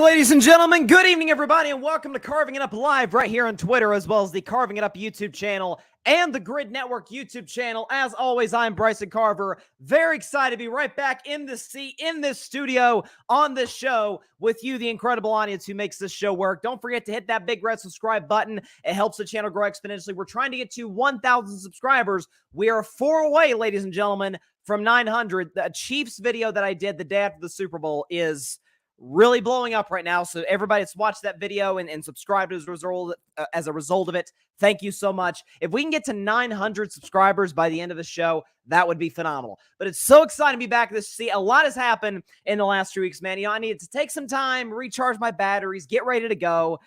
ladies and gentlemen. Good evening, everybody, and welcome to Carving It Up Live right here on Twitter, as well as the Carving It Up YouTube channel and the Grid Network YouTube channel. As always, I'm Bryson Carver. Very excited to be right back in the seat, in this studio, on this show with you, the incredible audience who makes this show work. Don't forget to hit that big red subscribe button. It helps the channel grow exponentially. We're trying to get to 1,000 subscribers. We are 4 away, ladies and gentlemen, from 900. The Chiefs video that I did the day after the Super Bowl is really blowing up right now. So everybody that's watched that video and subscribed as a result of it, thank you so much. If we can get to 900 subscribers by the end of the show, that would be phenomenal. But it's so exciting to be back this see. A lot has happened in the last 2 weeks, man. You know, I needed to take some time, recharge my batteries, get ready to go.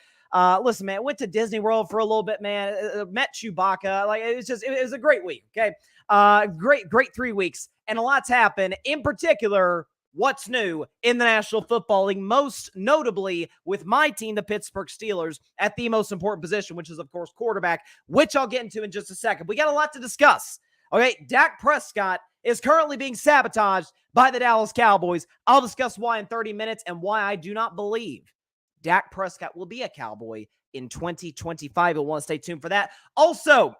Listen, man, went to Disney World for a little bit, man. Met Chewbacca. Like, it was a great week. Okay. Great 3 weeks. And a lot's happened. In particular, what's new in the National Football League, most notably with my team, the Pittsburgh Steelers, at the most important position, which is, of course, quarterback, which I'll get into in just a second. We got a lot to discuss. Okay, Dak Prescott is currently being sabotaged by the Dallas Cowboys. I'll discuss why in 30 minutes and why I do not believe Dak Prescott will be a Cowboy in 2025. You'll want to stay tuned for that. Also,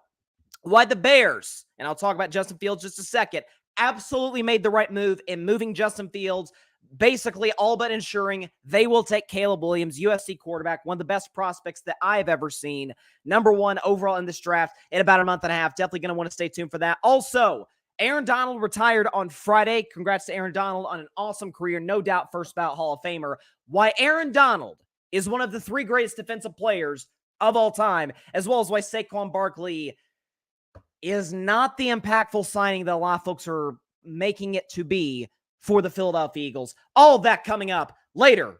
why the Bears, and I'll talk about Justin Fields just a second, absolutely made the right move in moving Justin Fields, basically all but ensuring they will take Caleb Williams, USC quarterback, one of the best prospects that I've ever seen, number 1 overall in this draft in about a month and a half. Definitely going to want to stay tuned for that. Also, Aaron Donald retired on Friday. Congrats to Aaron Donald on an awesome career. No doubt first ballot Hall of Famer. Why Aaron Donald is one of the 3 greatest defensive players of all time, as well as why Saquon Barkley is not the impactful signing that a lot of folks are making it to be for the Philadelphia Eagles. All of that coming up later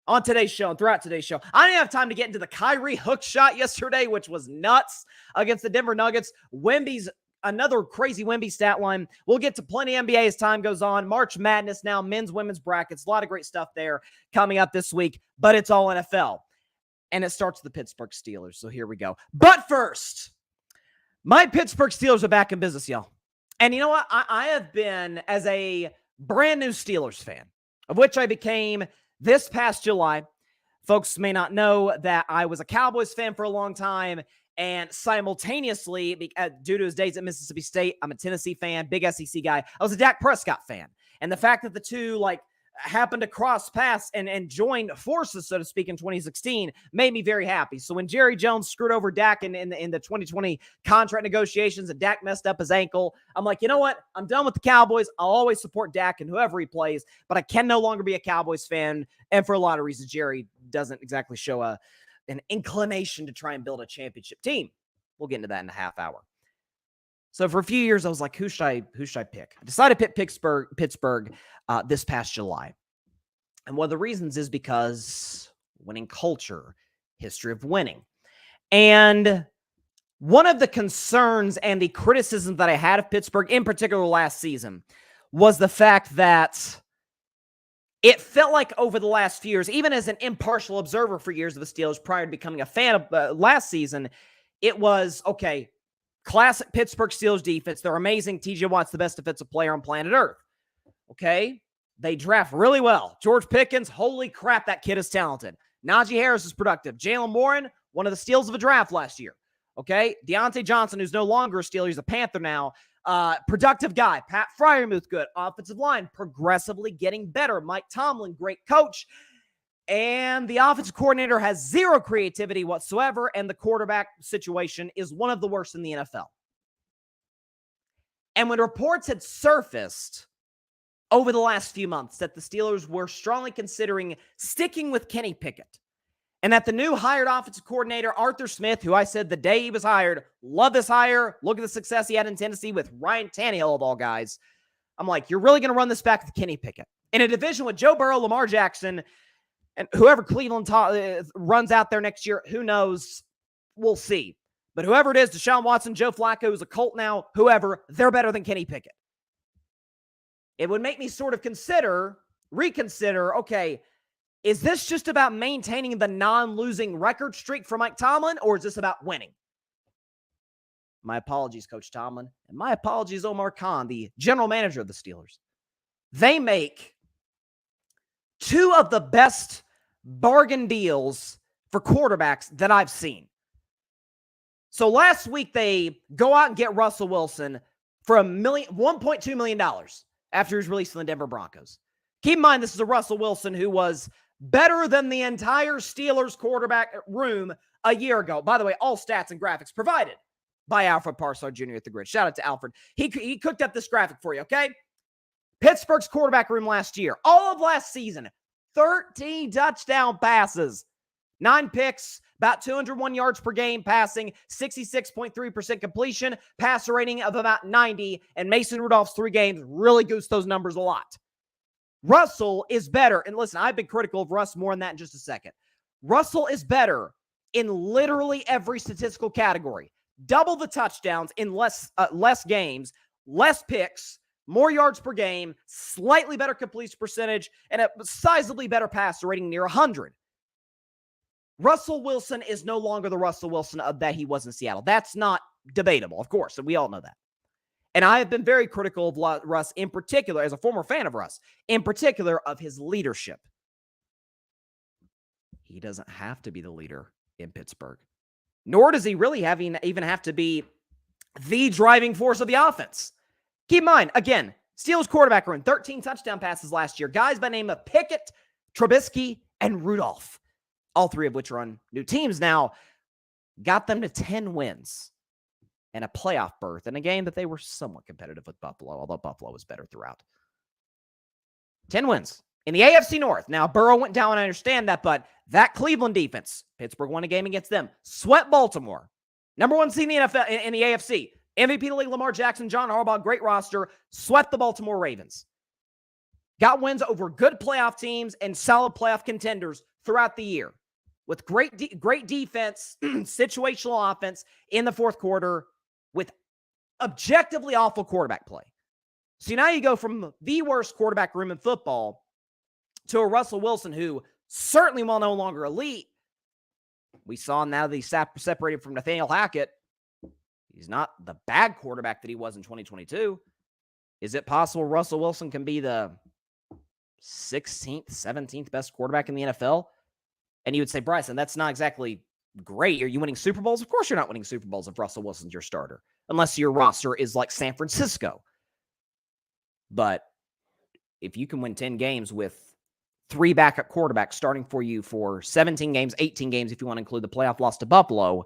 on today's show and throughout today's show. I didn't have time to get into the Kyrie hook shot yesterday, which was nuts against the Denver Nuggets. Wemby's another crazy Wemby stat line. We'll get to plenty of NBA as time goes on. March Madness now, men's, women's brackets. A lot of great stuff there coming up this week, but it's all NFL. And it starts with the Pittsburgh Steelers, so here we go. But first, my Pittsburgh Steelers are back in business, y'all. And you know what? I have been, as a brand new Steelers fan, of which I became this past July. Folks may not know that I was a Cowboys fan for a long time, and simultaneously, due to his days at Mississippi State, I'm a Tennessee fan, big SEC guy. I was a Dak Prescott fan. And the fact that the two, happened to cross paths and join forces, so to speak, in 2016 made me very happy. So when Jerry Jones screwed over Dak in the 2020 contract negotiations and Dak messed up his ankle, I'm like, you know what? I'm done with the Cowboys. I'll always support Dak and whoever he plays, but I can no longer be a Cowboys fan. And for a lot of reasons, Jerry doesn't exactly show an inclination to try and build a championship team. We'll get into that in a half hour. So for a few years, I was like, who should I pick? I decided to pick Pittsburgh this past July. And one of the reasons is because winning culture, history of winning. And one of the concerns and the criticisms that I had of Pittsburgh, in particular last season, was the fact that it felt like over the last few years, even as an impartial observer for years of the Steelers prior to becoming a fan of last season, it was, okay, classic Pittsburgh Steelers defense. They're amazing. TJ Watt's the best defensive player on planet Earth. Okay? They draft really well. George Pickens, holy crap, that kid is talented. Najee Harris is productive. Jalen Warren, one of the steals of a draft last year. Okay? Deontay Johnson, who's no longer a Steeler, he's a Panther now. Productive guy. Pat Freiermuth, good. Offensive line, progressively getting better. Mike Tomlin, great coach. And the offensive coordinator has zero creativity whatsoever, and the quarterback situation is one of the worst in the NFL. And when reports had surfaced over the last few months that the Steelers were strongly considering sticking with Kenny Pickett, and that the new hired offensive coordinator, Arthur Smith, who I said the day he was hired, love this hire, look at the success he had in Tennessee with Ryan Tannehill of all guys, I'm like, you're really going to run this back with Kenny Pickett? In a division with Joe Burrow, Lamar Jackson, and whoever Cleveland runs out there next year, who knows? We'll see. But whoever it is, Deshaun Watson, Joe Flacco, who's a Colt now, whoever, they're better than Kenny Pickett. It would make me sort of reconsider, okay, is this just about maintaining the non-losing record streak for Mike Tomlin, or is this about winning? My apologies, Coach Tomlin. And my apologies, Omar Khan, the general manager of the Steelers. They make two of the best bargain deals for quarterbacks that I've seen. So last week, they go out and get Russell Wilson for $1.2 million after he was released from the Denver Broncos. Keep in mind, this is a Russell Wilson who was better than the entire Steelers quarterback room a year ago. By the way, all stats and graphics provided by Alfred Parsard Jr. at the Grid. Shout out to Alfred. He cooked up this graphic for you, okay? Pittsburgh's quarterback room last year, all of last season, 13 touchdown passes, 9 picks, about 201 yards per game passing, 66.3% completion, passer rating of about 90, and Mason Rudolph's 3 games really goose those numbers a lot. Russell is better, and listen, I've been critical of Russ more than that in just a second. Russell is better in literally every statistical category. Double the touchdowns in less games, less picks, more yards per game, slightly better completion percentage, and a sizably better passer rating near 100. Russell Wilson is no longer the Russell Wilson of that he was in Seattle. That's not debatable, of course, and we all know that. And I have been very critical of Russ in particular, as a former fan of Russ, in particular of his leadership. He doesn't have to be the leader in Pittsburgh, nor does he really even have to be the driving force of the offense. Keep in mind, again, Steelers quarterback room, 13 touchdown passes last year. Guys by name of Pickett, Trubisky, and Rudolph, all 3 of which are on new teams now, got them to 10 wins and a playoff berth in a game that they were somewhat competitive with Buffalo, although Buffalo was better throughout. 10 wins in the AFC North. Now, Burrow went down, I understand that, but that Cleveland defense, Pittsburgh won a game against them, swept Baltimore. Number 1 seed in the NFL, in the AFC. MVP of the league, Lamar Jackson, John Harbaugh, great roster, swept the Baltimore Ravens. Got wins over good playoff teams and solid playoff contenders throughout the year. With great defense, situational offense in the fourth quarter, with objectively awful quarterback play. So now you go from the worst quarterback room in football to a Russell Wilson who certainly while no longer elite, we saw now that he's separated from Nathaniel Hackett, he's not the bad quarterback that he was in 2022. Is it possible Russell Wilson can be the 16th, 17th best quarterback in the NFL? And you would say, Bryson, that's not exactly great. Are you winning Super Bowls? Of course you're not winning Super Bowls if Russell Wilson's your starter, unless your roster is like San Francisco. But if you can win 10 games with 3 backup quarterbacks starting for you for 17 games, 18 games, if you want to include the playoff loss to Buffalo,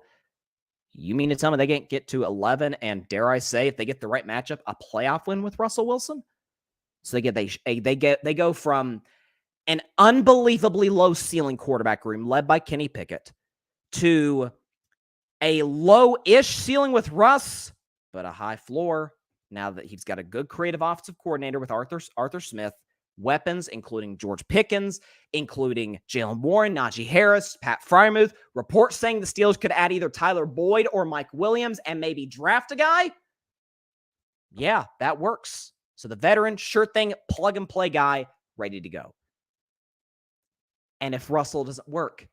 you mean to tell me they can't get to 11 and, dare I say, if they get the right matchup, a playoff win with Russell Wilson? So they go from an unbelievably low ceiling quarterback room led by Kenny Pickett to a low-ish ceiling with Russ, but a high floor now that he's got a good creative offensive coordinator with Arthur Smith, weapons including George Pickens, including Jalen Warren, Najee Harris, Pat Freiermuth, reports saying the Steelers could add either Tyler Boyd or Mike Williams and maybe draft a guy. Yeah, that works. So the veteran, sure thing, plug-and-play guy, ready to go. And if Russell doesn't work,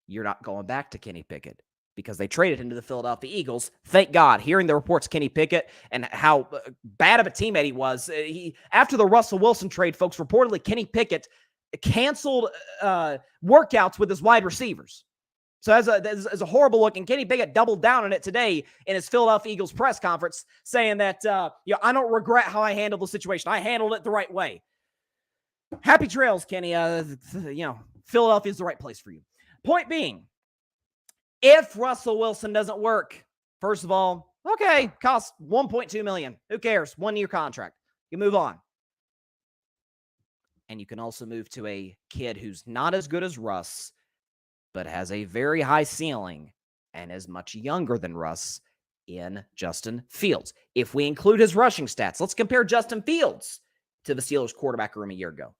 you're not going back to Kenny Pickett because they traded him to the Philadelphia Eagles. Thank God. Hearing the reports, Kenny Pickett, and how bad of a teammate he was. After the Russell Wilson trade, folks, reportedly Kenny Pickett canceled workouts with his wide receivers. So as a horrible look, and Kenny Pickett doubled down on it today in his Philadelphia Eagles press conference, saying that I don't regret how I handled the situation. I handled it the right way. Happy trails, Kenny. Philadelphia is the right place for you. Point being, if Russell Wilson doesn't work, first of all, okay, cost $1.2 million. Who cares? 1-year contract. You move on. And you can also move to a kid who's not as good as Russ, but has a very high ceiling and is much younger than Russ in Justin Fields. If we include his rushing stats, let's compare Justin Fields to the Steelers quarterback room a year ago.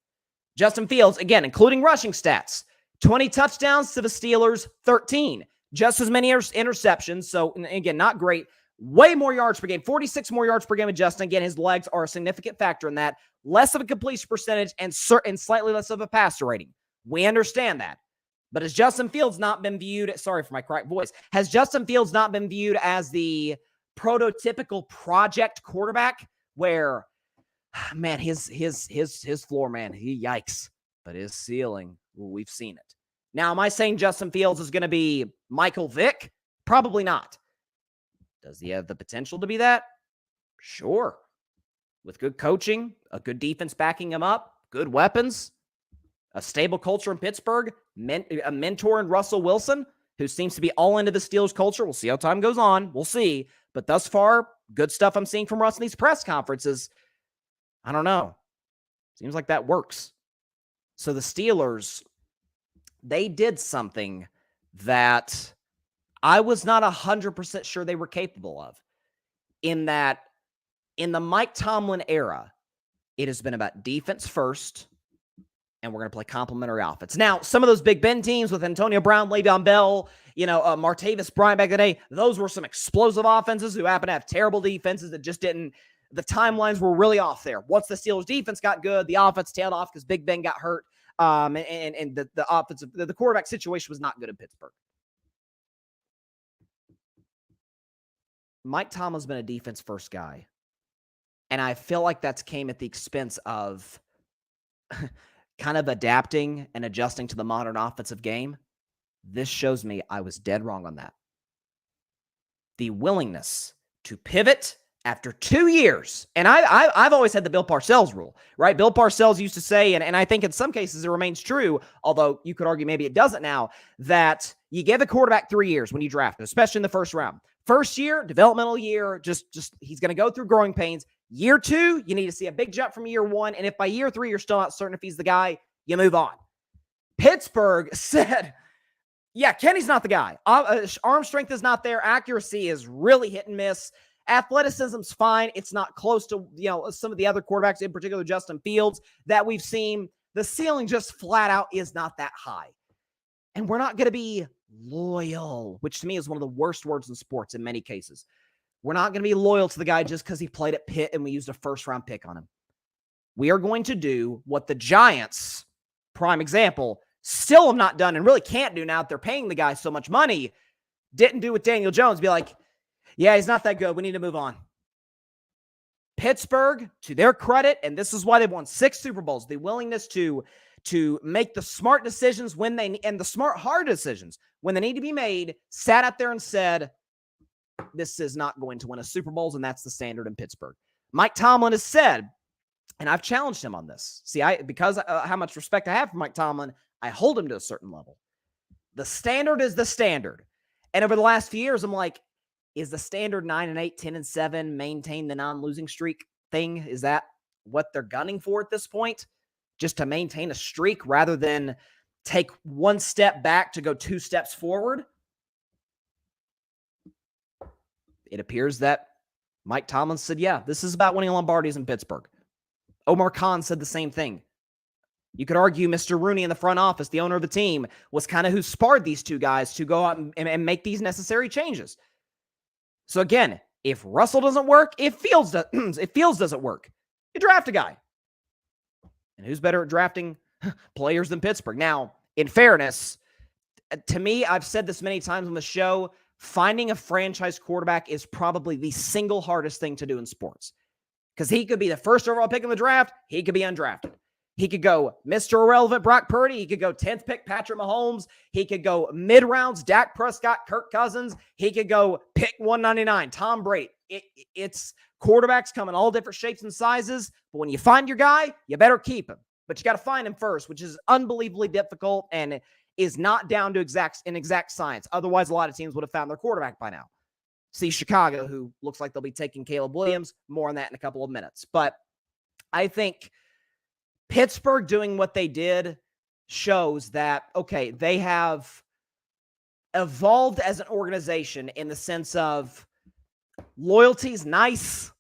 Justin Fields, again, including rushing stats, 20 touchdowns to the Steelers, 13. Just as many interceptions. So, again, not great. Way more yards per game, 46 more yards per game with Justin. Again, his legs are a significant factor in that. Less of a completion percentage and slightly less of a passer rating. We understand that. But has Justin Fields not been viewed, sorry for my cracked voice, has Justin Fields not been viewed as the prototypical project quarterback where, man, his floor, man, yikes. But his ceiling, well, we've seen it. Now, am I saying Justin Fields is going to be Michael Vick? Probably not. Does he have the potential to be that? Sure. With good coaching, a good defense backing him up, good weapons, a stable culture in Pittsburgh, a mentor in Russell Wilson, who seems to be all into the Steelers culture. We'll see how time goes on. We'll see. But thus far, good stuff I'm seeing from Russ in these press conferences. I don't know. Seems like that works. So the Steelers, they did something that I was not 100% sure they were capable of. In that, in the Mike Tomlin era, it has been about defense first, and we're going to play complementary offense. Now, some of those Big Ben teams with Antonio Brown, Le'Veon Bell, Martavis Bryant back in the day, those were some explosive offenses who happen to have terrible defenses that just didn't, the timelines were really off there. Once the Steelers defense got good, the offense tailed off because Big Ben got hurt, and the offensive, the quarterback situation was not good in Pittsburgh. Mike Tomlin's been a defense-first guy, and I feel like that's came at the expense of kind of adapting and adjusting to the modern offensive game. This shows me I was dead wrong on that. The willingness to pivot after 2 years, and I've always had the Bill Parcells rule, right? Bill Parcells used to say, and I think in some cases it remains true, although you could argue maybe it doesn't now, that you give a quarterback 3 years when you draft him, especially in the first round. First year, developmental year, just he's going to go through growing pains. Year 2, you need to see a big jump from year 1, and if by year 3 you're still not certain if he's the guy, you move on. Pittsburgh said, yeah, Kenny's not the guy. Arm strength is not there. Accuracy is really hit and miss. Athleticism's fine. It's not close to, some of the other quarterbacks, in particular Justin Fields, that we've seen. The ceiling just flat out is not that high. And we're not going to be loyal, which to me is one of the worst words in sports in many cases. We're not going to be loyal to the guy just because he played at Pitt and we used a first-round pick on him. We are going to do what the Giants, prime example, still have not done and really can't do now that they're paying the guy so much money, didn't do with Daniel Jones. Be like, yeah, he's not that good. We need to move on. Pittsburgh, to their credit, and this is why they've won 6 Super Bowls, the willingness to make the smart decisions and the smart, hard decisions when they need to be made, sat out there and said, this is not going to win a Super Bowl, and that's the standard in Pittsburgh. Mike Tomlin has said, and I've challenged him on this. See, because how much respect I have for Mike Tomlin, I hold him to a certain level. The standard is the standard. And over the last few years, I'm like, is the standard 9-8, 10-7, maintain the non-losing streak thing? Is that what they're gunning for at this point? Just to maintain a streak rather than take one step back to go 2 steps forward? It appears that Mike Tomlin said, yeah, this is about winning Lombardies in Pittsburgh. Omar Khan said the same thing. You could argue Mr. Rooney in the front office, the owner of the team, was kind of who sparred these 2 guys to go out and make these necessary changes. So again, if Russell doesn't work, if Fields doesn't work, you draft a guy. And who's better at drafting players than Pittsburgh? Now, in fairness, to me, I've said this many times on the show, finding a franchise quarterback is probably the single hardest thing to do in sports. Because he could be the first overall pick in the draft. He could be undrafted. He could go Mr. Irrelevant Brock Purdy. He could go 10th pick Patrick Mahomes. He could go mid-rounds Dak Prescott, Kirk Cousins. He could go pick 199 Tom Brady. It's quarterbacks come in all different shapes and sizes. But when you find your guy, you better keep him. But you got to find him first, which is unbelievably difficult and is not down to exact science. Otherwise, a lot of teams would have found their quarterback by now. See Chicago, who looks like they'll be taking Caleb Williams. More on that in a couple of minutes. But I think Pittsburgh doing what they did shows that, okay, they have evolved as an organization in the sense of loyalty is nice.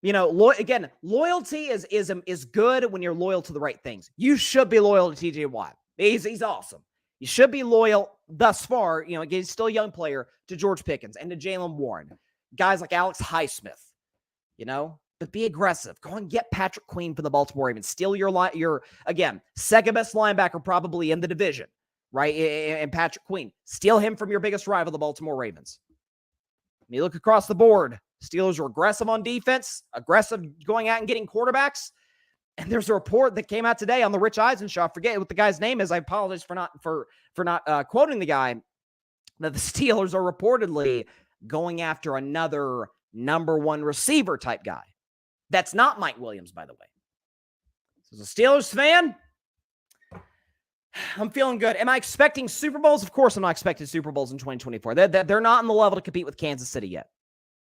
Again, loyalty is good when you're loyal to the right things. You should be loyal to TJ Watt. He's awesome. You should be loyal thus far, again, he's still a young player, to George Pickens and to Jalen Warren. Guys like Alex Highsmith, but be aggressive. Go and get Patrick Queen for the Baltimore Ravens. Steal your again, second best linebacker probably in the division, right? And Patrick Queen. Steal him from your biggest rival, the Baltimore Ravens. When you look across the board, Steelers are aggressive on defense, aggressive going out and getting quarterbacks. And there's a report that came out today on the Rich Eisen show. I forget what the guy's name is. I apologize for not quoting the guy. That the Steelers are reportedly going after another number one receiver type guy. That's not Mike Williams, by the way. So as a Steelers fan, I'm feeling good. Am I expecting Super Bowls? Of course I'm not expecting Super Bowls in 2024. They're not on the level to compete with Kansas City yet.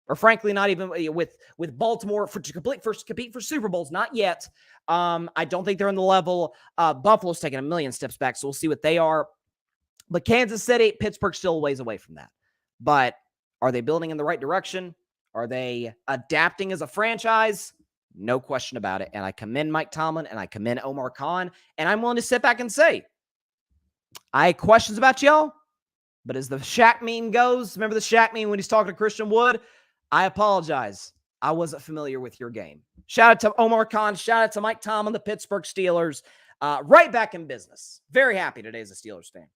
Or frankly, not even with Baltimore to compete for Super Bowls. Not yet. I don't think they're on the level. Buffalo's taking a million steps back, so we'll see what they are. But Kansas City, Pittsburgh still a ways away from that. But are they building in the right direction? Are they adapting as a franchise? No question about it. And I commend Mike Tomlin and I commend Omar Khan. And I'm willing to sit back and say, I had questions about y'all, but as the Shaq meme goes, remember the Shaq meme when he's talking to Christian Wood? I apologize. I wasn't familiar with your game. Shout out to Omar Khan. Shout out to Mike Tomlin, the Pittsburgh Steelers. Right back in business. Very happy today as a Steelers fan.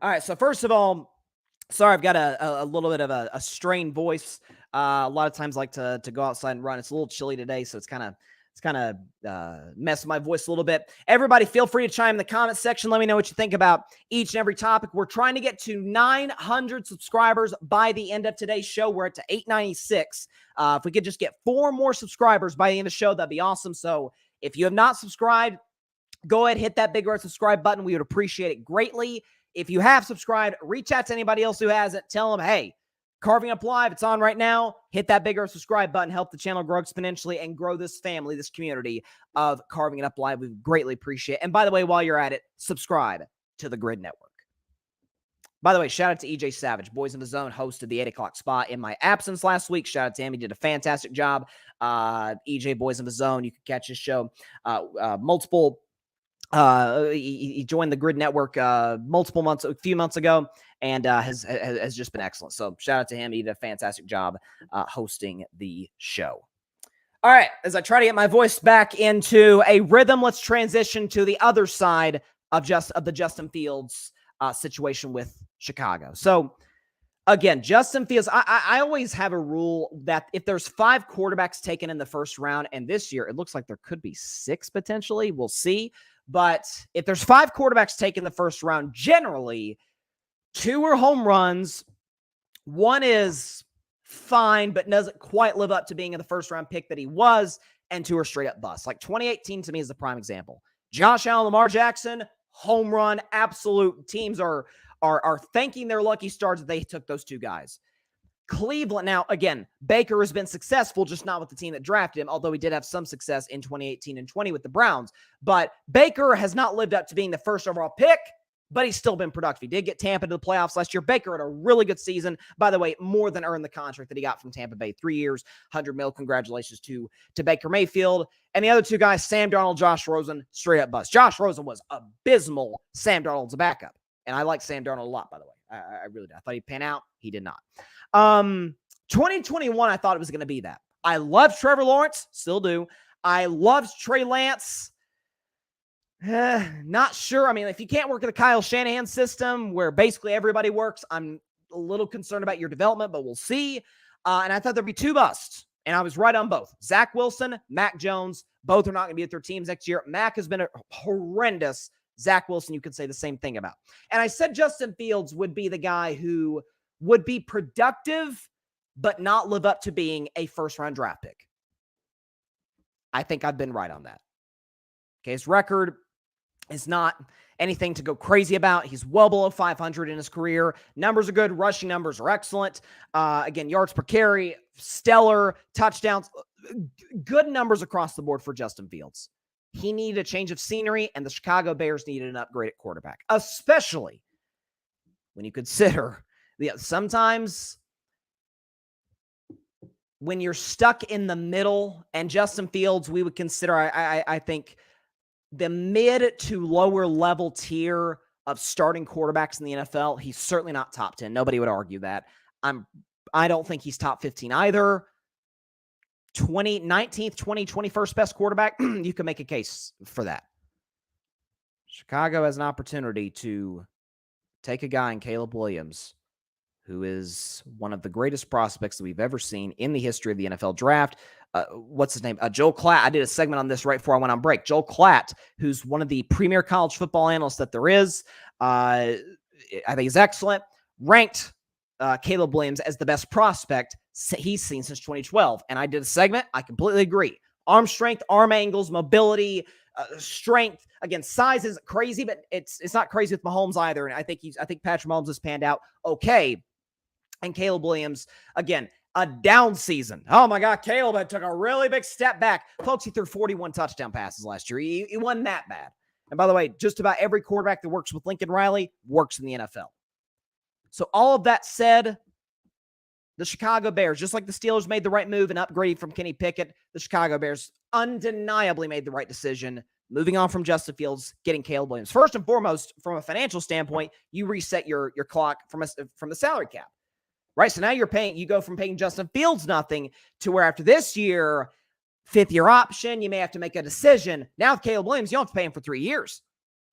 All right, so first of all, sorry, I've got a little bit of a strained voice. A lot of times I like to go outside and run. It's a little chilly today, so it's kind of messing my voice a little bit. Everybody, feel free to chime in the comment section. Let me know what you think about each and every topic. We're trying to get to 900 subscribers by the end of today's show. We're at 896. If we could just get 4 more subscribers by the end of the show, that'd be awesome. So if you have not subscribed, go ahead, hit that big red subscribe button. We would appreciate it greatly. If you have subscribed, reach out to anybody else who hasn't. Tell them, hey, Carving Up Live, it's on right now. Hit that big red subscribe button. Help the channel grow exponentially and grow this family, this community of Carving It Up Live. We greatly appreciate it. And by the way, while you're at it, subscribe to the Grid Network. By the way, shout out to EJ Savage. Boys in the Zone hosted the 8 o'clock spot in my absence last week. Shout out to him. He did a fantastic job. EJ Boys in the Zone. You can catch his show multiple. He joined the Grid Network a few months ago, and has just been excellent. So shout out to him. He did a fantastic job hosting the show. All right, as I try to get my voice back into a rhythm, let's transition to the other side of the Justin Fields situation with Chicago. So again, Justin Fields, I always have a rule that if there's 5 quarterbacks taken in the first round, and this year it looks like there could be 6 potentially, we'll see. But if there's 5 quarterbacks taken the first round, generally 2 are home runs, 1 is fine, but doesn't quite live up to being in the first round pick that he was, and 2 are straight up busts. Like 2018 to me is the prime example. Josh Allen, Lamar Jackson, home run, absolute. Teams are thanking their lucky stars that they took those 2 guys. Cleveland, now, again, Baker has been successful, just not with the team that drafted him, although he did have some success in 2018 and 20 with the Browns. But Baker has not lived up to being the first overall pick, but he's still been productive. He did get Tampa to the playoffs last year. Baker had a really good season. By the way, more than earned the contract that he got from Tampa Bay. 3 years, $100 million. Congratulations to Baker Mayfield. And the other 2 guys, Sam Darnold, Josh Rosen, straight up bust. Josh Rosen was abysmal. Sam Darnold's a backup. And I like Sam Darnold a lot, by the way. I really did. I thought he'd pan out. He did not. 2021, I thought it was going to be that. I love Trevor Lawrence, still do. I loved Trey Lance. Not sure. I mean, if you can't work in the Kyle Shanahan system where basically everybody works, I'm a little concerned about your development, but we'll see. And I thought there'd be 2 busts, and I was right on both. Zach Wilson, Mac Jones, both are not going to be at their teams next year. Mac has been horrendous. Zach Wilson, you could say the same thing about. And I said Justin Fields would be the guy who would be productive, but not live up to being a first-round draft pick. I think I've been right on that. Okay, his record is not anything to go crazy about. He's well below 500 in his career. Numbers are good. Rushing numbers are excellent. Again, yards per carry, stellar. Touchdowns, good numbers across the board for Justin Fields. He needed a change of scenery, and the Chicago Bears needed an upgrade at quarterback, especially when you consider sometimes when you're stuck in the middle, and Justin Fields, we would consider, I think, the mid to lower level tier of starting quarterbacks in the NFL. He's certainly not top 10. Nobody would argue that. I don't think he's top 15 either. 19th, 21st best quarterback. You can make a case for that. Chicago has an opportunity to take a guy in Caleb Williams, who is one of the greatest prospects that we've ever seen in the history of the NFL draft. what's his name? Joel Klatt. I did a segment on this right before I went on break. Joel Klatt, who's one of the premier college football analysts that there is, I think he's excellent, ranked Caleb Williams as the best prospect he's seen since 2012. And I did a segment. I completely agree. Arm strength, arm angles, mobility, strength. Again, size isn't crazy, but it's not crazy with Mahomes either. And I think Patrick Mahomes has panned out okay. And Caleb Williams, again, a down season. Oh my God, Caleb took a really big step back. Folks, he threw 41 touchdown passes last year. He wasn't that bad. And by the way, just about every quarterback that works with Lincoln Riley works in the NFL. So all of that said, the Chicago Bears, just like the Steelers made the right move and upgraded from Kenny Pickett, the Chicago Bears undeniably made the right decision, moving on from Justin Fields, getting Caleb Williams. First and foremost, from a financial standpoint, you reset your clock from the salary cap, right? So now you go from paying Justin Fields nothing to where after this year, fifth-year option, you may have to make a decision. Now with Caleb Williams, you don't have to pay him for 3 years.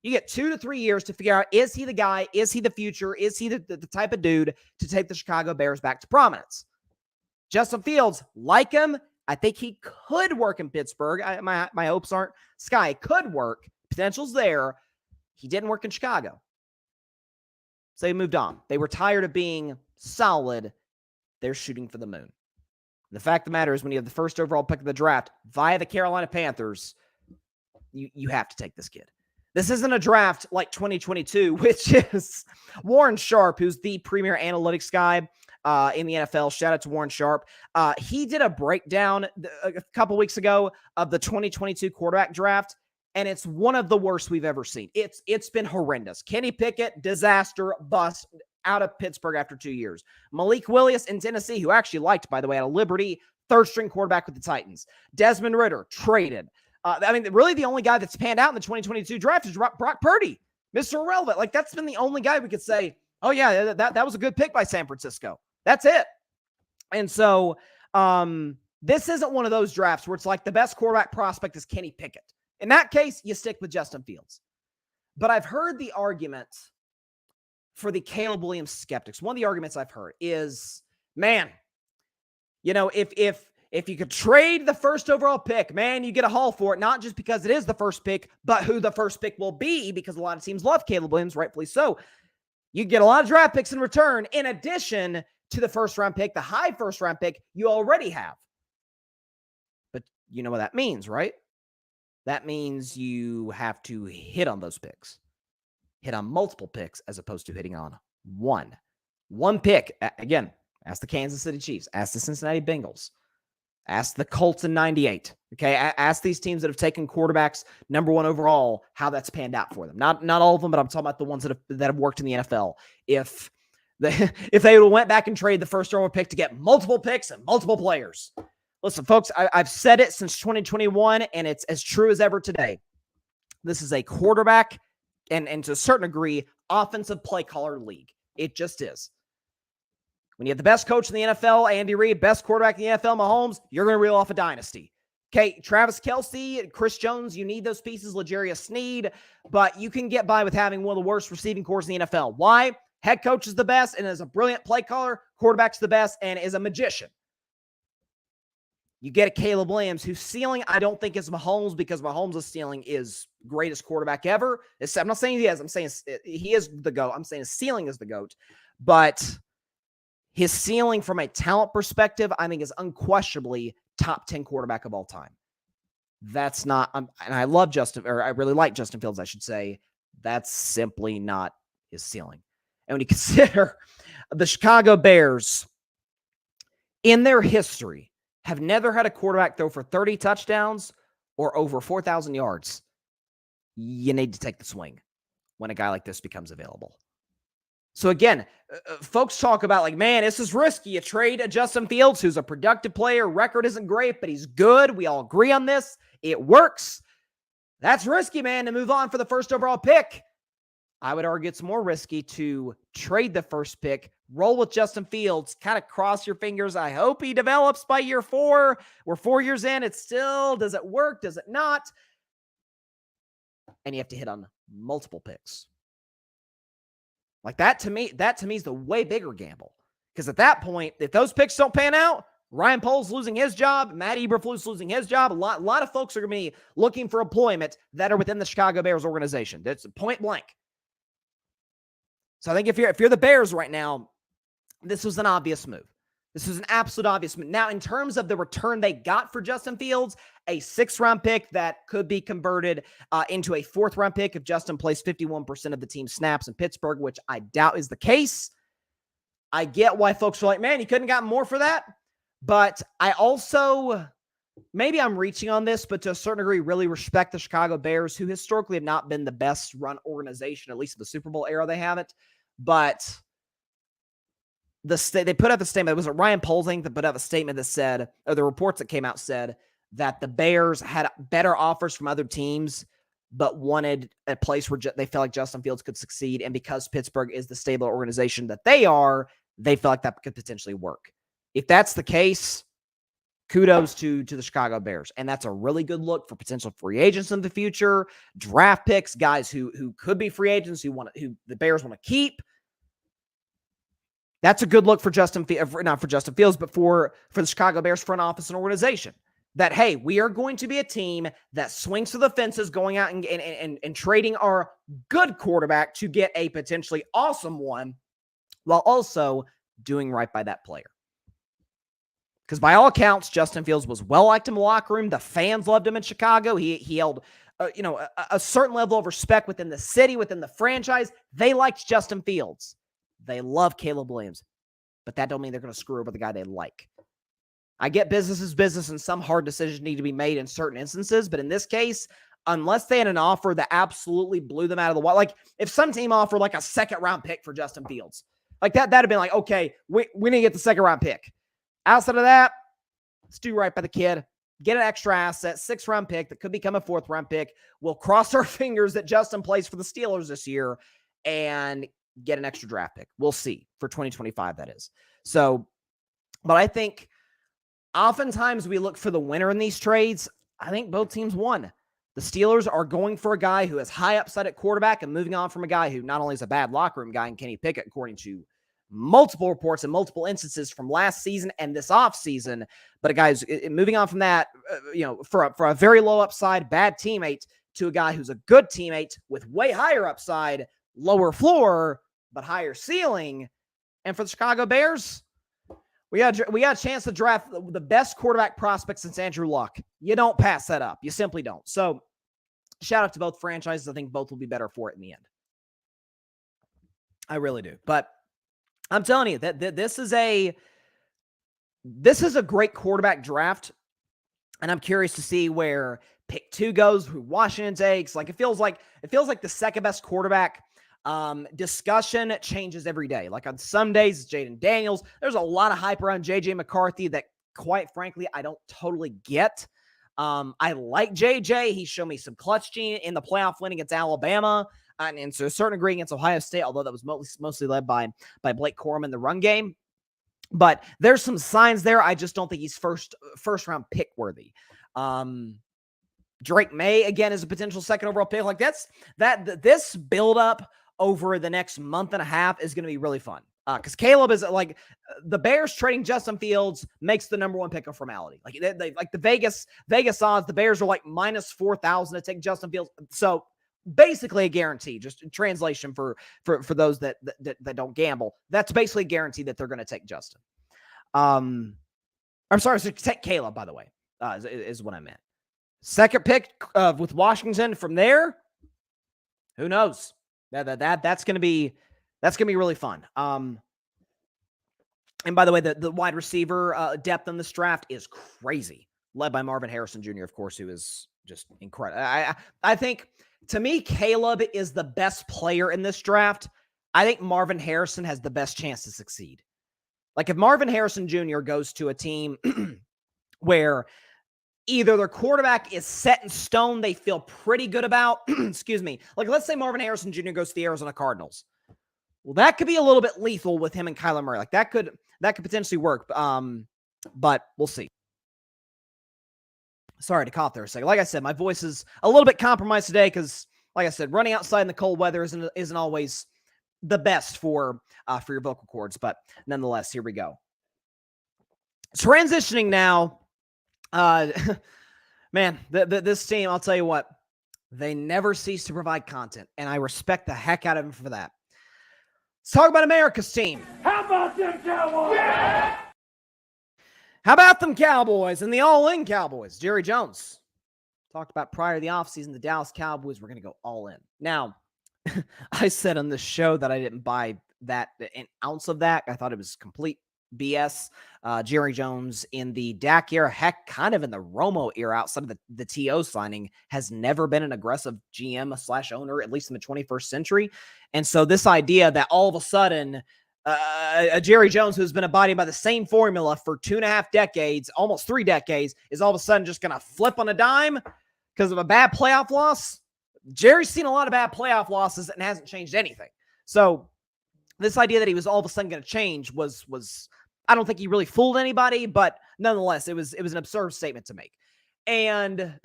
You get 2 to 3 years to figure out, is he the guy? Is he the future? Is he the type of dude to take the Chicago Bears back to prominence? Justin Fields, like him, I think he could work in Pittsburgh. My hopes aren't sky. Could work. Potential's there. He didn't work in Chicago. So they moved on. They were tired of being solid. They're shooting for the moon. The fact of the matter is, when you have the first overall pick of the draft via the Carolina Panthers, you have to take this kid. This isn't a draft like 2022, which is Warren Sharp, who's the premier analytics guy in the NFL. Shout out to Warren Sharp. He did a breakdown a couple weeks ago of the 2022 quarterback draft, and it's one of the worst we've ever seen. It's been horrendous. Kenny Pickett, disaster, bust, out of Pittsburgh after 2 years. Malik Willis in Tennessee, who I actually liked, by the way, out of Liberty, third-string quarterback with the Titans. Desmond Ridder, traded. Really the only guy that's panned out in the 2022 draft is Brock Purdy, Mr. Irrelevant. Like, that's been the only guy we could say, oh, yeah, that was a good pick by San Francisco. That's it. And so this isn't one of those drafts where it's like the best quarterback prospect is Kenny Pickett. In that case, you stick with Justin Fields. But I've heard the argument for the Caleb Williams skeptics. One of the arguments I've heard is, man, if you could trade the first overall pick, man, you get a haul for it, not just because it is the first pick, but who the first pick will be, because a lot of teams love Caleb Williams, rightfully so. You get a lot of draft picks in return, in addition to the first-round pick, the high first-round pick you already have. But you know what that means, right? That means you have to hit on those picks. Hit on multiple picks as opposed to hitting on one. One pick. Again, ask the Kansas City Chiefs. Ask the Cincinnati Bengals. Ask the Colts in 98. Okay, ask these teams that have taken quarterbacks number one overall how that's panned out for them. Not all of them, but I'm talking about the ones that have worked in the NFL. If they went back and traded the first overall pick to get multiple picks and multiple players. Listen, folks, I've said it since 2021, and it's as true as ever today. This is a quarterback and to a certain degree, offensive play caller league. It just is. When you have the best coach in the NFL, Andy Reid, best quarterback in the NFL, Mahomes, you're going to reel off a dynasty. Okay, Travis Kelce, Chris Jones, you need those pieces, L'Jarius Sneed, but you can get by with having one of the worst receiving corps in the NFL. Why? Head coach is the best and is a brilliant play caller. Quarterback's the best and is a magician. You get a Caleb Williams, whose ceiling I don't think is Mahomes, because Mahomes' ceiling is greatest quarterback ever. I'm not saying he is. I'm saying he is the GOAT. I'm saying his ceiling is the GOAT. But his ceiling from a talent perspective, I think, is unquestionably top 10 quarterback of all time. That's not, and I really like Justin Fields, I should say. That's simply not his ceiling. And when you consider the Chicago Bears, in their history, have never had a quarterback throw for 30 touchdowns or over 4,000 yards, you need to take the swing when a guy like this becomes available. So again, folks talk about like, man, this is risky. You trade a Justin Fields, who's a productive player. Record isn't great, but he's good. We all agree on this. It works. That's risky, man, to move on for the first overall pick. I would argue it's more risky to trade the first pick, roll with Justin Fields, kind of cross your fingers. I hope he develops by year 4. We're 4 years in. It's still, does it work? Does it not? And you have to hit on multiple picks. Like that to me is the way bigger gamble. Because at that point, if those picks don't pan out, Ryan Poles losing his job. Matt Eberflus losing his job. A lot of folks are going to be looking for employment that are within the Chicago Bears organization. That's point blank. So I think if you're the Bears right now, this was an obvious move. This was an absolute obvious move. Now, in terms of the return they got for Justin Fields, a 6th-round pick that could be converted into a 4th-round pick if Justin plays 51% of the team snaps in Pittsburgh, which I doubt is the case. I get why folks are like, man, you couldn't have gotten more for that. But I also, maybe I'm reaching on this, but to a certain degree, really respect the Chicago Bears, who historically have not been the best run organization, at least in the Super Bowl era, they haven't. But they put out the statement. It was Ryan Poles that put out the statement that said, or the reports that came out said, that the Bears had better offers from other teams, but wanted a place where they felt like Justin Fields could succeed. And because Pittsburgh is the stable organization that they are, they felt like that could potentially work. If that's the case, kudos to the Chicago Bears. And that's a really good look for potential free agents in the future, draft picks, guys who could be free agents, who the Bears want to keep. That's a good look for not for Justin Fields, but for the Chicago Bears front office and organization. That, hey, we are going to be a team that swings for the fences, going out and trading our good quarterback to get a potentially awesome one, while also doing right by that player. Because by all accounts, Justin Fields was well-liked in the locker room. The fans loved him in Chicago. He held a certain level of respect within the city, within the franchise. They liked Justin Fields. They love Caleb Williams. But that don't mean they're going to screw over the guy they like. I get business is business, and some hard decisions need to be made in certain instances. But in this case, unless they had an offer that absolutely blew them out of the water, like if some team offered like a 2nd-round pick for Justin Fields, like that'd have been like, okay, we need to get the 2nd-round pick. Outside of that, let's do right by the kid. Get an extra asset, 6th-round pick that could become a 4th-round pick. We'll cross our fingers that Justin plays for the Steelers this year and get an extra draft pick. We'll see for 2025, that is. So, but I think oftentimes we look for the winner in these trades. I think both teams won. The Steelers are going for a guy who has high upside at quarterback and moving on from a guy who not only is a bad locker room guy in Kenny Pickett, according to multiple reports and multiple instances from last season and this offseason, but a guy who's moving on from that, for a very low upside, bad teammate to a guy who's a good teammate with way higher upside, lower floor, but higher ceiling. And for the Chicago Bears, we got a chance to draft the best quarterback prospect since Andrew Luck. You don't pass that up. You simply don't. So shout out to both franchises. I think both will be better for it in the end. I really do. But I'm telling you that this is a great quarterback draft, and I'm curious to see where pick 2 goes, who Washington takes. Like it feels like the 2nd best quarterback discussion changes every day. Like on some days, it's Jaden Daniels. There's a lot of hype around JJ McCarthy that, quite frankly, I don't totally get. I like JJ. He showed me some clutch gene in the playoff win against Alabama. And to a certain degree against Ohio State, although that was mostly led by Blake Corum in the run game. But there's some signs there. I just don't think he's first round pick worthy. Drake May, again, is a potential 2nd overall pick. Like this build up over the next month and a half is going to be really fun. Because Caleb is like the Bears trading Justin Fields makes the number 1 pick a formality. Like they like the Vegas odds, the Bears are like minus 4,000 to take Justin Fields. So basically a guarantee, just translation for those that don't gamble. That's basically a guarantee that they're going to take Justin. I'm sorry, so take Caleb, by the way, is what I meant. 2nd pick with Washington from there. Who knows? That's going to be really fun. And by the way, the wide receiver depth in this draft is crazy, led by Marvin Harrison Jr., of course, who is just incredible. I think, to me, Caleb is the best player in this draft. I think Marvin Harrison has the best chance to succeed. Like if Marvin Harrison Jr. goes to a team where either their quarterback is set in stone, they feel pretty good about, excuse me, like let's say Marvin Harrison Jr. goes to the Arizona Cardinals. Well, that could be a little bit lethal with him and Kyler Murray. Like that could potentially work. But we'll see. Sorry to cough there a second. Like I said, my voice is a little bit compromised today because, like I said, running outside in the cold weather isn't always the best for your vocal cords. But nonetheless, here we go. Transitioning now, man, this team, I'll tell you what, they never cease to provide content, and I respect the heck out of them for that. Let's talk about America's team. How about them Cowboys? Yeah! How about them Cowboys and the all-in Cowboys? Jerry Jones talked about prior to the offseason, the Dallas Cowboys were going to go all in. Now, I said on this show that I didn't buy that an ounce of that. I thought it was complete BS. Jerry Jones in the Dak era, heck, kind of in the Romo era outside of the TO signing, has never been an aggressive GM/owner, at least in the 21st century. And so this idea that all of a sudden a Jerry Jones who's been abiding by the same formula for 2.5 decades, almost 3 decades, is all of a sudden just going to flip on a dime because of a bad playoff loss. Jerry's seen a lot of bad playoff losses and hasn't changed anything. So this idea that he was all of a sudden going to change was I don't think he really fooled anybody, but nonetheless, it was an absurd statement to make. And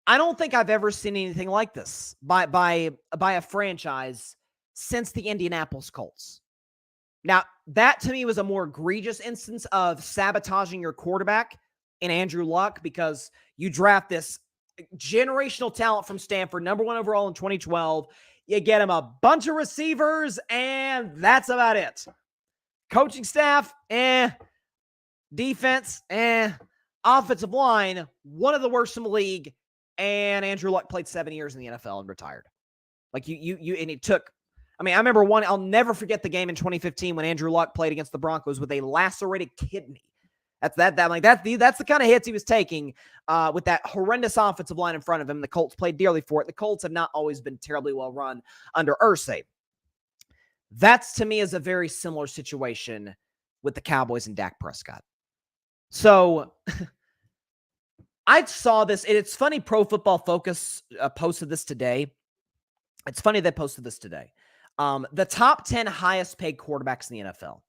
I don't think I've ever seen anything like this by a franchise since the Indianapolis Colts. Now, that to me was a more egregious instance of sabotaging your quarterback in Andrew Luck, because you draft this generational talent from Stanford, number 1 overall in 2012. You get him a bunch of receivers, and that's about it. Coaching staff, defense, offensive line, one of the worst in the league, and Andrew Luck played 7 years in the NFL and retired. Like and it took, I remember I'll never forget the game in 2015 when Andrew Luck played against the Broncos with a lacerated kidney. That's the kind of hits he was taking with that horrendous offensive line in front of him. The Colts played dearly for it. The Colts have not always been terribly well run under Irsay. That's, to me, is a very similar situation with the Cowboys and Dak Prescott. So I saw this, and it's funny, Pro Football Focus posted this today. It's funny they posted this today. The top 10 highest paid quarterbacks in the NFL.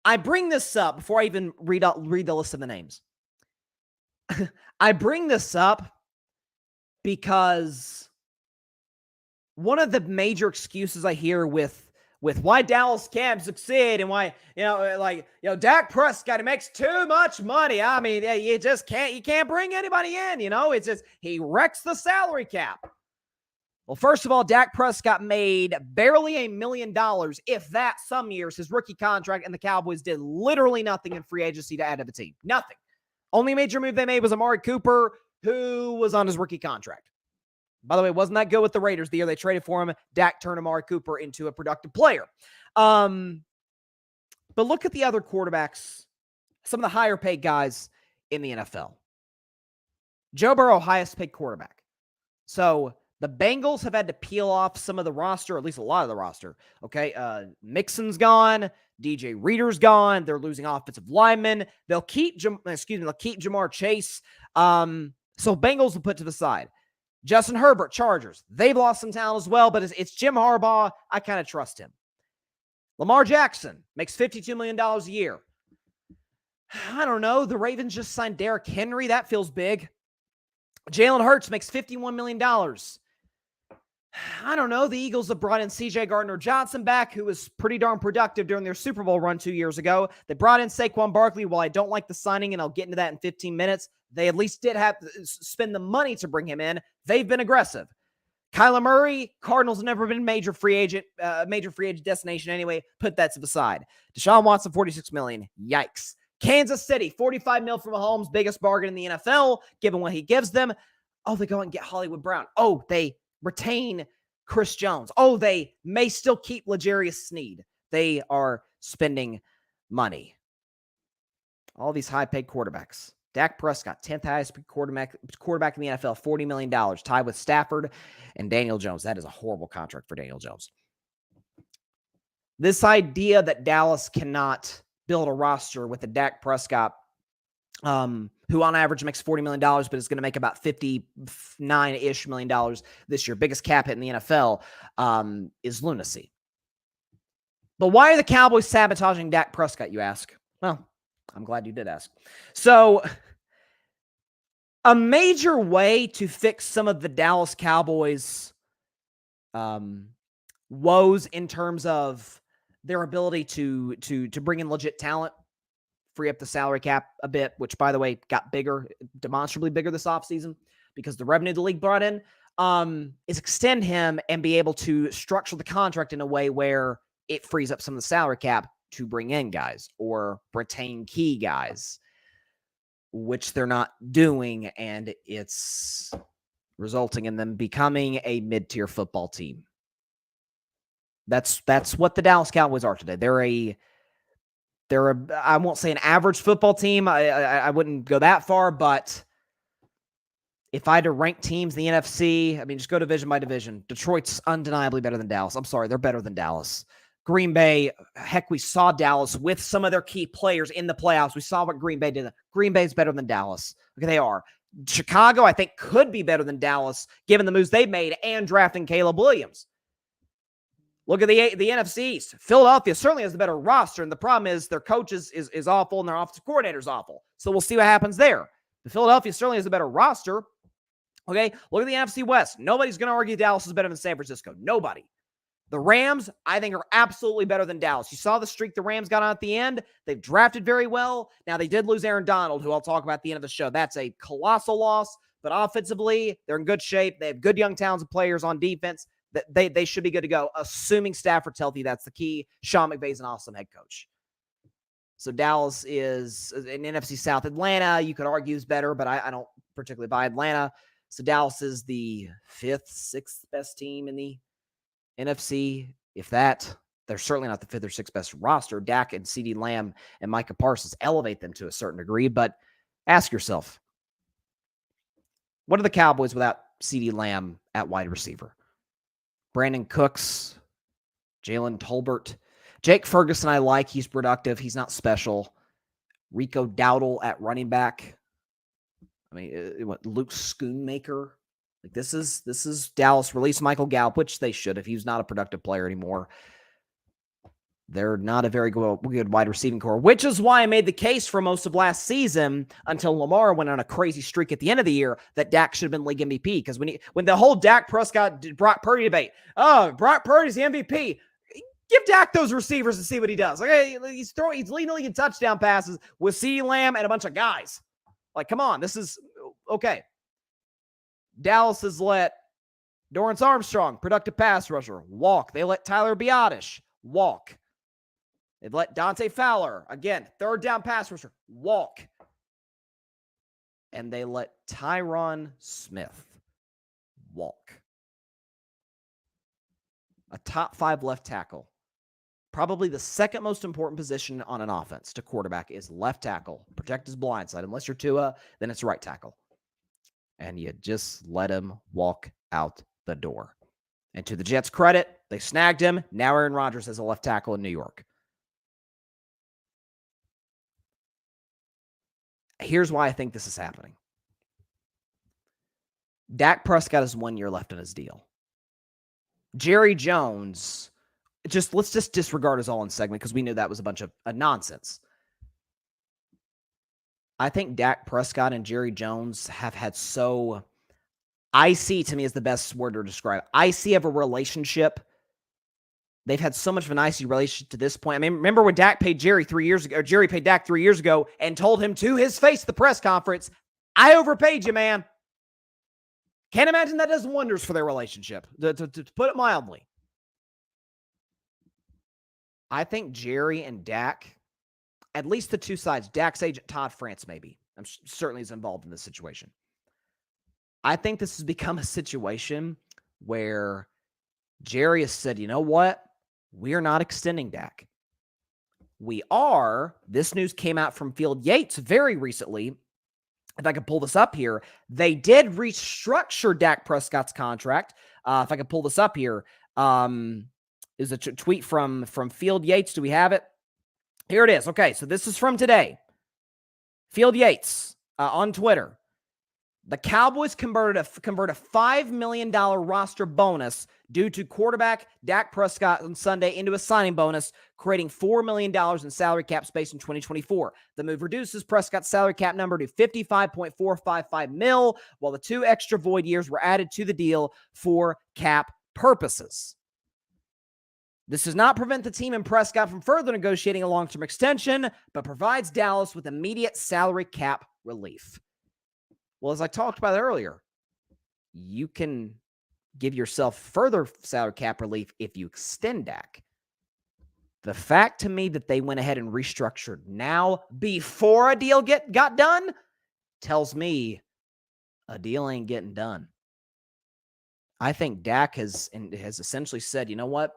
I bring this up before I even read the list of the names. I bring this up because one of the major excuses I hear with why Dallas can't succeed and why, Dak Prescott, he makes too much money. You can't bring anybody in, it's just, he wrecks the salary cap. Well, first of all, Dak Prescott made barely $1 million, if that, some years, his rookie contract, and the Cowboys did literally nothing in free agency to add to the team. Nothing. Only major move they made was Amari Cooper, who was on his rookie contract. By the way, wasn't that good with the Raiders the year they traded for him? Dak turned Amari Cooper into a productive player. But look at the other quarterbacks, some of the higher paid guys in the NFL. Joe Burrow, highest paid quarterback. So the Bengals have had to peel off some of the roster, or at least a lot of the roster. Okay, Mixon's gone. DJ Reader's gone. They're losing offensive linemen. They'll keep Jamar Chase. So Bengals will put to the side. Justin Herbert, Chargers. They've lost some talent as well, but it's Jim Harbaugh. I kind of trust him. Lamar Jackson makes $52 million a year. I don't know. The Ravens just signed Derrick Henry. That feels big. Jalen Hurts makes $51 million. I don't know. The Eagles have brought in C.J. Gardner-Johnson back, who was pretty darn productive during their Super Bowl run 2 years ago. They brought in Saquon Barkley. While I don't like the signing, and I'll get into that in 15 minutes, they at least did have to spend the money to bring him in. They've been aggressive. Kyler Murray, Cardinals have never been a major free agent destination anyway. Put that to the side. Deshaun Watson, $46 million. Yikes. Kansas City, $45 million from Mahomes, biggest bargain in the NFL, given what he gives them. Oh, they go out and get Hollywood Brown. Oh, they retain Chris Jones. Oh, they may still keep L'Jarius Sneed. They are spending money. All these high-paid quarterbacks. Dak Prescott, 10th highest quarterback in the NFL, $40 million, tied with Stafford and Daniel Jones. That is a horrible contract for Daniel Jones. This idea that Dallas cannot build a roster with a Dak Prescott, who on average makes $40 million, but is going to make about $59-ish million this year, biggest cap hit in the NFL, is lunacy. But why are the Cowboys sabotaging Dak Prescott, you ask? Well, I'm glad you did ask. So, a major way to fix some of the Dallas Cowboys' woes in terms of their ability to bring in legit talent free up the salary cap a bit, which, by the way, got bigger, demonstrably bigger this offseason because the revenue the league brought in, is extend him and be able to structure the contract in a way where it frees up some of the salary cap to bring in guys or retain key guys, which they're not doing, and it's resulting in them becoming a mid-tier football team. That's what the Dallas Cowboys are today. They're a I won't say an average football team. I wouldn't go that far, but if I had to rank teams in the NFC, I mean, just go division by division. Detroit's undeniably better than Dallas. I'm sorry, they're better than Dallas. Green Bay, heck, we saw Dallas with some of their key players in the playoffs. We saw what Green Bay did. Green Bay's better than Dallas. Okay, they are. Chicago, I think, could be better than Dallas, given the moves they've made and drafting Caleb Williams. Look at the NFC East. Philadelphia certainly has the better roster, and the problem is their coach is awful and their offensive coordinator is awful. So we'll see what happens there. The Philadelphia certainly has a better roster. Okay, look at the NFC West. Nobody's going to argue Dallas is better than San Francisco. Nobody. The Rams, I think, are absolutely better than Dallas. You saw the streak the Rams got on at the end. They've drafted very well. Now, they did lose Aaron Donald, who I'll talk about at the end of the show. That's a colossal loss, but offensively, they're in good shape. They have good young talented players on defense. They should be good to go, assuming Stafford's healthy. That's the key. Sean McVay's an awesome head coach. So Dallas is in NFC South. Atlanta, you could argue, is better, but I don't particularly buy Atlanta. So Dallas is the 5th, 6th best team in the NFC. If that, they're certainly not the 5th or 6th best roster. Dak and CeeDee Lamb and Micah Parsons elevate them to a certain degree, but ask yourself, what are the Cowboys without CeeDee Lamb at wide receiver? Brandon Cooks, Jalen Tolbert. Jake Ferguson I like. He's productive. He's not special. Rico Dowdle at running back. I mean, Luke Schoonmaker. Like this is Dallas. Release Michael Gallup, which they should if he's not a productive player anymore. They're not a very good wide receiving core, which is why I made the case for most of last season until Lamar went on a crazy streak at the end of the year that Dak should have been league MVP. Because when the whole Dak Prescott, Brock Purdy debate, Brock Purdy's the MVP. Give Dak those receivers and see what he does. Okay, he's leading the league in touchdown passes with CeeDee Lamb and a bunch of guys. Like, come on, this is okay. Dallas has let Dorrance Armstrong, productive pass rusher, walk. They let Tyler Biadasz walk. They've let Dante Fowler, again, third down pass rusher, walk. And they let Tyron Smith walk. A top 5 left tackle. Probably the second most important position on an offense to quarterback is left tackle. Protect his blind side. Unless you're Tua, then it's right tackle. And you just let him walk out the door. And to the Jets' credit, they snagged him. Now Aaron Rodgers has a left tackle in New York. Here's why I think this is happening. Dak Prescott has 1 year left on his deal. Jerry Jones, let's just disregard his all-in segment because we knew that was a bunch of nonsense. I think Dak Prescott and Jerry Jones have had icy to me is the best word to describe. Icy of a relationship. They've had so much of an icy relationship to this point. I mean, remember when Dak paid Jerry 3 years ago, or Jerry paid Dak 3 years ago and told him to his face at the press conference, I overpaid you, man. Can't imagine that does wonders for their relationship, to put it mildly. I think Jerry and Dak, at least the two sides, Dak's agent Todd France maybe, certainly is involved in this situation. I think this has become a situation where Jerry has said, you know what? We are not extending Dak. This news came out from Field Yates very recently. If I could pull this up here, they did restructure Dak Prescott's contract. If I could pull this up here, is a tweet from Field Yates. Do we have it? Here it is. Okay, so this is from today. Field Yates on Twitter. The Cowboys convert a $5 million roster bonus due to quarterback Dak Prescott on Sunday into a signing bonus, creating $4 million in salary cap space in 2024. The move reduces Prescott's salary cap number to $55.455 million, while the 2 extra void years were added to the deal for cap purposes. This does not prevent the team and Prescott from further negotiating a long-term extension, but provides Dallas with immediate salary cap relief. Well, as I talked about earlier, you can give yourself further salary cap relief if you extend Dak. The fact to me that they went ahead and restructured now before a deal got done tells me a deal ain't getting done. I think Dak has essentially said, you know what?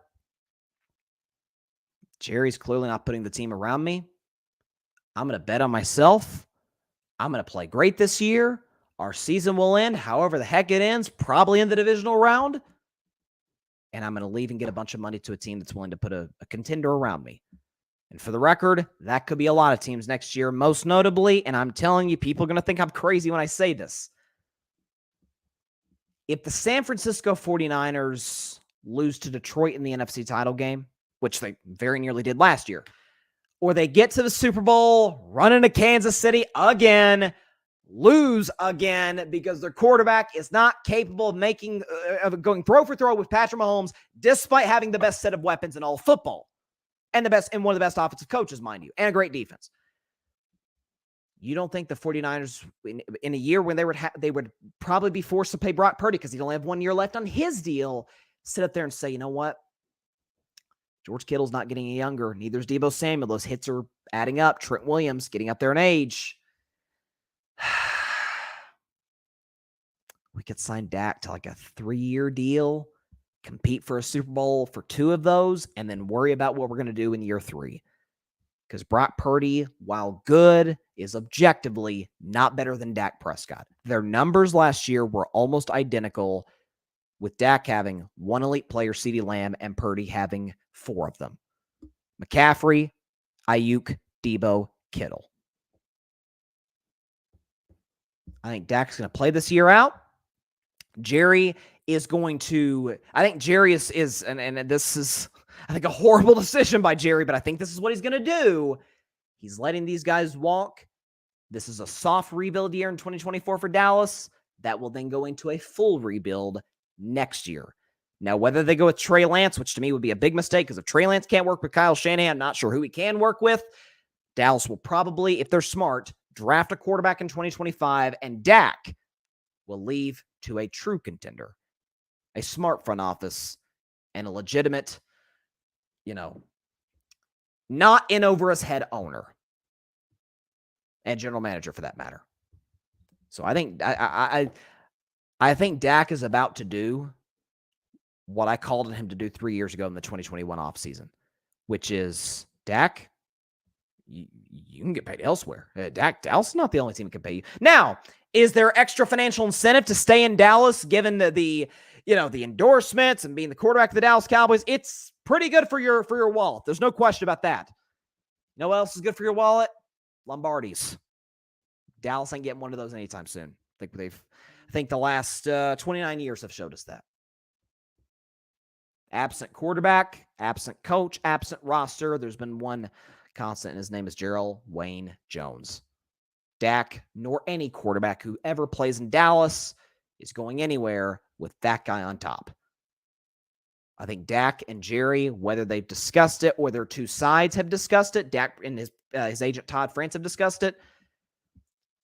Jerry's clearly not putting the team around me. I'm going to bet on myself. I'm going to play great this year. Our season will end however the heck it ends, probably in the divisional round. And I'm going to leave and get a bunch of money to a team that's willing to put a contender around me. And for the record, that could be a lot of teams next year, most notably, and I'm telling you, people are going to think I'm crazy when I say this. If the San Francisco 49ers lose to Detroit in the NFC title game, which they very nearly did last year, or they get to the Super Bowl, run into Kansas City again, lose again because their quarterback is not capable of going throw for throw with Patrick Mahomes, despite having the best set of weapons in all football and one of the best offensive coaches, mind you, and a great defense. You don't think the 49ers in a year when they would probably be forced to pay Brock Purdy because he'd only have 1 year left on his deal, sit up there and say, you know what? George Kittle's not getting any younger. Neither is Deebo Samuel. Those hits are adding up. Trent Williams getting up there in age. We could sign Dak to like a 3-year deal, compete for a Super Bowl for 2 of those, and then worry about what we're going to do in year 3. Because Brock Purdy, while good, is objectively not better than Dak Prescott. Their numbers last year were almost identical, with Dak having 1 elite player, CeeDee Lamb, and Purdy having 4 of them. McCaffrey, Ayuk, Deebo, Kittle. I think Dak's going to play this year out. Jerry is going to, I think Jerry is and this is, I think, a horrible decision by Jerry, but I think this is what he's going to do. He's letting these guys walk. This is a soft rebuild year in 2024 for Dallas. That will then go into a full rebuild next year. Now, whether they go with Trey Lance, which to me would be a big mistake, because if Trey Lance can't work with Kyle Shanahan, I'm not sure who he can work with. Dallas will probably, if they're smart, draft a quarterback in 2025, and Dak will leave to a true contender, a smart front office, and a legitimate, not in over his head owner and general manager for that matter. So I think I think Dak is about to do what I called on him to do 3 years ago in the 2021 offseason, which is, Dak, you can get paid elsewhere. Dallas is not the only team that can pay you. Now, is there extra financial incentive to stay in Dallas given the endorsements and being the quarterback of the Dallas Cowboys? It's pretty good for your wallet. There's no question about that. You know what else is good for your wallet? Lombardies. Dallas ain't getting one of those anytime soon. I think the last 29 years have showed us that. Absent quarterback, absent coach, absent roster. There's been one constant, and his name is Gerald Wayne Jones. Dak, nor any quarterback who ever plays in Dallas, is going anywhere with that guy on top. I think Dak and Jerry, whether they've discussed it or their two sides have discussed it, Dak and his agent Todd France have discussed it,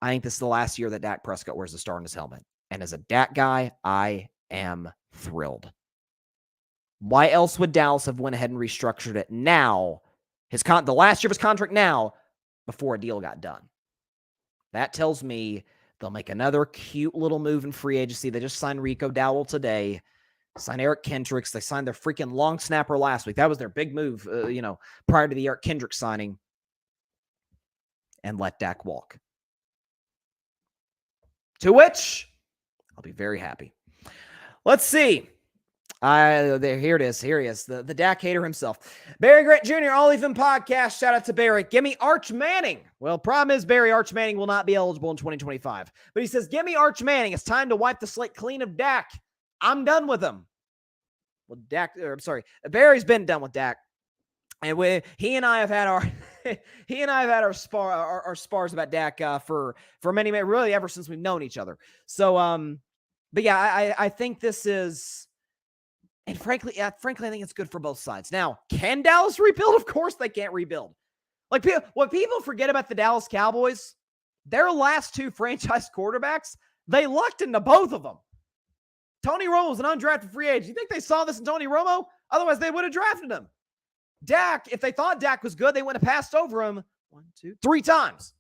I think this is the last year that Dak Prescott wears the star on his helmet. And as a Dak guy, I am thrilled. Why else would Dallas have went ahead and restructured it now, the last year of his contract now, before a deal got done? That tells me they'll make another cute little move in free agency. They just signed Rico Dowdle today, signed Eric Kendricks. They signed their freaking long snapper last week. That was their big move, prior to the Eric Kendricks signing, and let Dak walk. To which I'll be very happy. Let's see. Here it is. Here he is, the Dak hater himself. Barry Grant Jr., All Even Podcast. Shout out to Barry. Give me Arch Manning. Well, problem is, Barry, Arch Manning will not be eligible in 2025. But he says, give me Arch Manning. It's time to wipe the slate clean of Dak. I'm done with him. Well, Barry's been done with Dak. And he and I have had our spars about Dak for many, really ever since we've known each other. So, but yeah, I think this is And frankly, I think it's good for both sides. Now, can Dallas rebuild? Of course they can't rebuild. Like, what people forget about the Dallas Cowboys, their last two franchise quarterbacks, they lucked into both of them. Tony Romo was an undrafted free agent. You think they saw this in Tony Romo? Otherwise, they would have drafted him. Dak, if they thought Dak was good, they would have passed over him 3 times.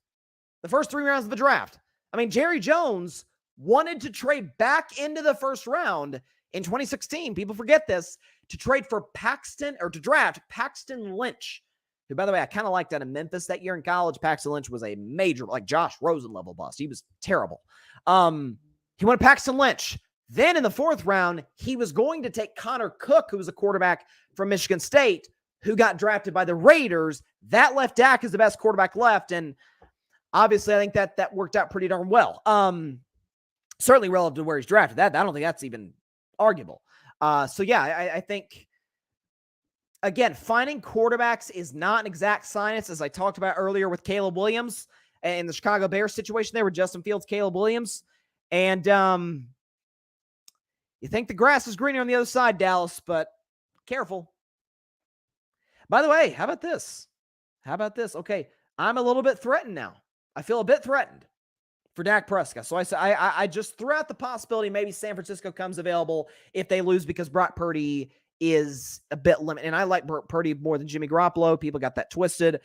The first 3 rounds of the draft. I mean, Jerry Jones wanted to trade back into the first round in 2016. People forget this, to trade for to draft Paxton Lynch, who, by the way, I kind of liked out of Memphis that year in college. Paxton Lynch was a major, like Josh Rosen level bust. He was terrible. He wanted Paxton Lynch. Then in the 4th round, he was going to take Connor Cook, who was a quarterback from Michigan State, who got drafted by the Raiders. That left Dak as the best quarterback left. And obviously, I think that worked out pretty darn well. Certainly relative to where he's drafted. I don't think that's even arguable. So yeah, I think, again, finding quarterbacks is not an exact science, as I talked about earlier with Caleb Williams and the Chicago Bears situation there with Justin Fields, Caleb Williams. And you think the grass is greener on the other side, Dallas, but careful. By the way, how about this? Okay, I'm a little bit threatened now. I feel a bit threatened for Dak Prescott. So I just threw out the possibility maybe San Francisco comes available if they lose, because Brock Purdy is a bit limited. And I like Brock Purdy more than Jimmy Garoppolo. People got that twisted.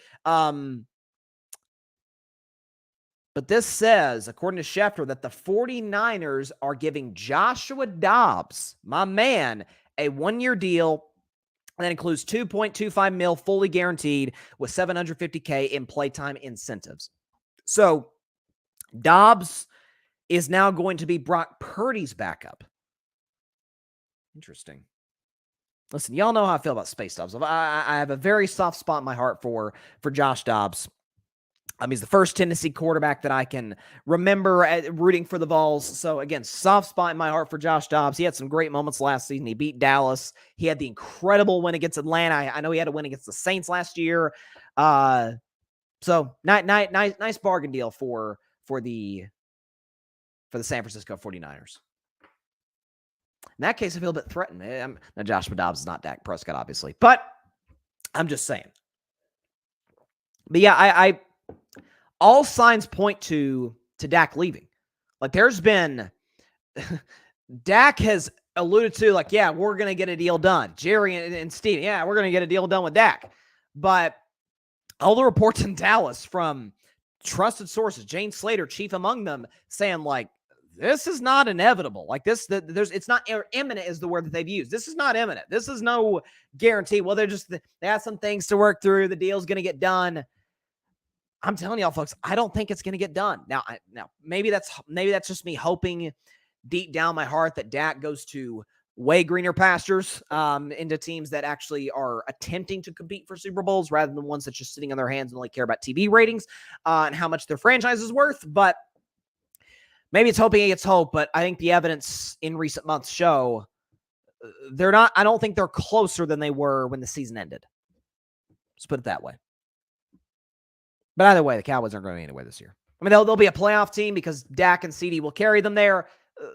But this says, according to Schefter, that the 49ers are giving Joshua Dobbs, my man, a 1-year deal that includes $2.25 million fully guaranteed with $750K in playtime incentives. So Dobbs is now going to be Brock Purdy's backup. Interesting. Listen, y'all know how I feel about Space Dobbs. I have a very soft spot in my heart for Josh Dobbs. He's the first Tennessee quarterback that I can remember rooting for the Vols. So, again, soft spot in my heart for Josh Dobbs. He had some great moments last season. He beat Dallas. He had the incredible win against Atlanta. I know he had a win against the Saints last year. So, nice bargain deal for the San Francisco 49ers. In that case, I feel a bit threatened. Now, Joshua Dobbs is not Dak Prescott, obviously. But I'm just saying. But, yeah, all signs point to Dak leaving. Like, there's been Dak has alluded to, like, yeah, we're going to get a deal done. Jerry and Steve, yeah, we're going to get a deal done with Dak. But all the reports in Dallas from trusted sources, Jane Slater, chief among them, saying, like, this is not inevitable. Like, it's not imminent is the word that they've used. This is not imminent. This is no guarantee. Well, they have some things to work through. The deal's going to get done. I'm telling y'all, folks, I don't think it's going to get done. Now, maybe that's just me hoping deep down my heart that Dak goes to way greener pastures, into teams that actually are attempting to compete for Super Bowls rather than the ones that's just sitting on their hands and only care about TV ratings and how much their franchise is worth. But maybe it's hoping against hope. But I think the evidence in recent months show they're not. I don't think they're closer than they were when the season ended. Let's put it that way. But either way, the Cowboys aren't going anywhere this year. I mean, they'll be a playoff team because Dak and CD will carry them there.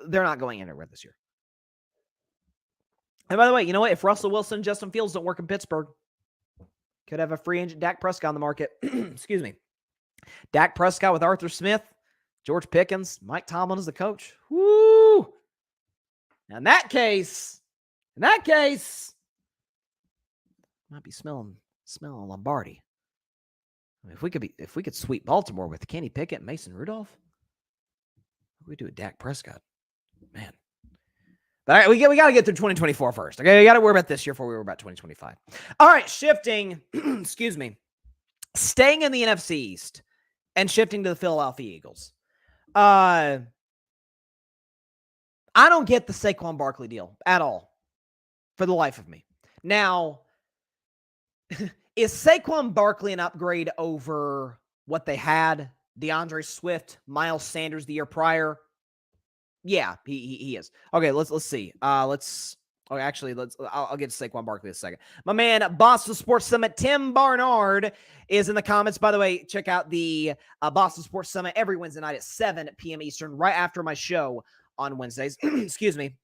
They're not going anywhere this year. And by the way, you know what? If Russell Wilson and Justin Fields don't work in Pittsburgh, could have a free agent Dak Prescott on the market. Excuse me. Dak Prescott with Arthur Smith, George Pickens, Mike Tomlin as the coach. Woo! Now, in that case, might be smelling Lombardi. I mean, if we could sweep Baltimore with Kenny Pickett and Mason Rudolph, what do we do with Dak Prescott? Man. But we got to get through 2024 first. Okay, we got to worry about this year before we worry about 2025. All right, shifting, excuse me, staying in the NFC East and shifting to the Philadelphia Eagles. I don't get the Saquon Barkley deal at all for the life of me. Now, is Saquon Barkley an upgrade over what they had? DeAndre Swift, Miles Sanders the year prior? Yeah, he is. Okay, let's see. I'll get to Saquon Barkley in a second. My man, Boston Sports Summit, Tim Barnard is in the comments. By the way, check out the Boston Sports Summit every Wednesday night at 7 p.m. Eastern, right after my show on Wednesdays. Excuse me.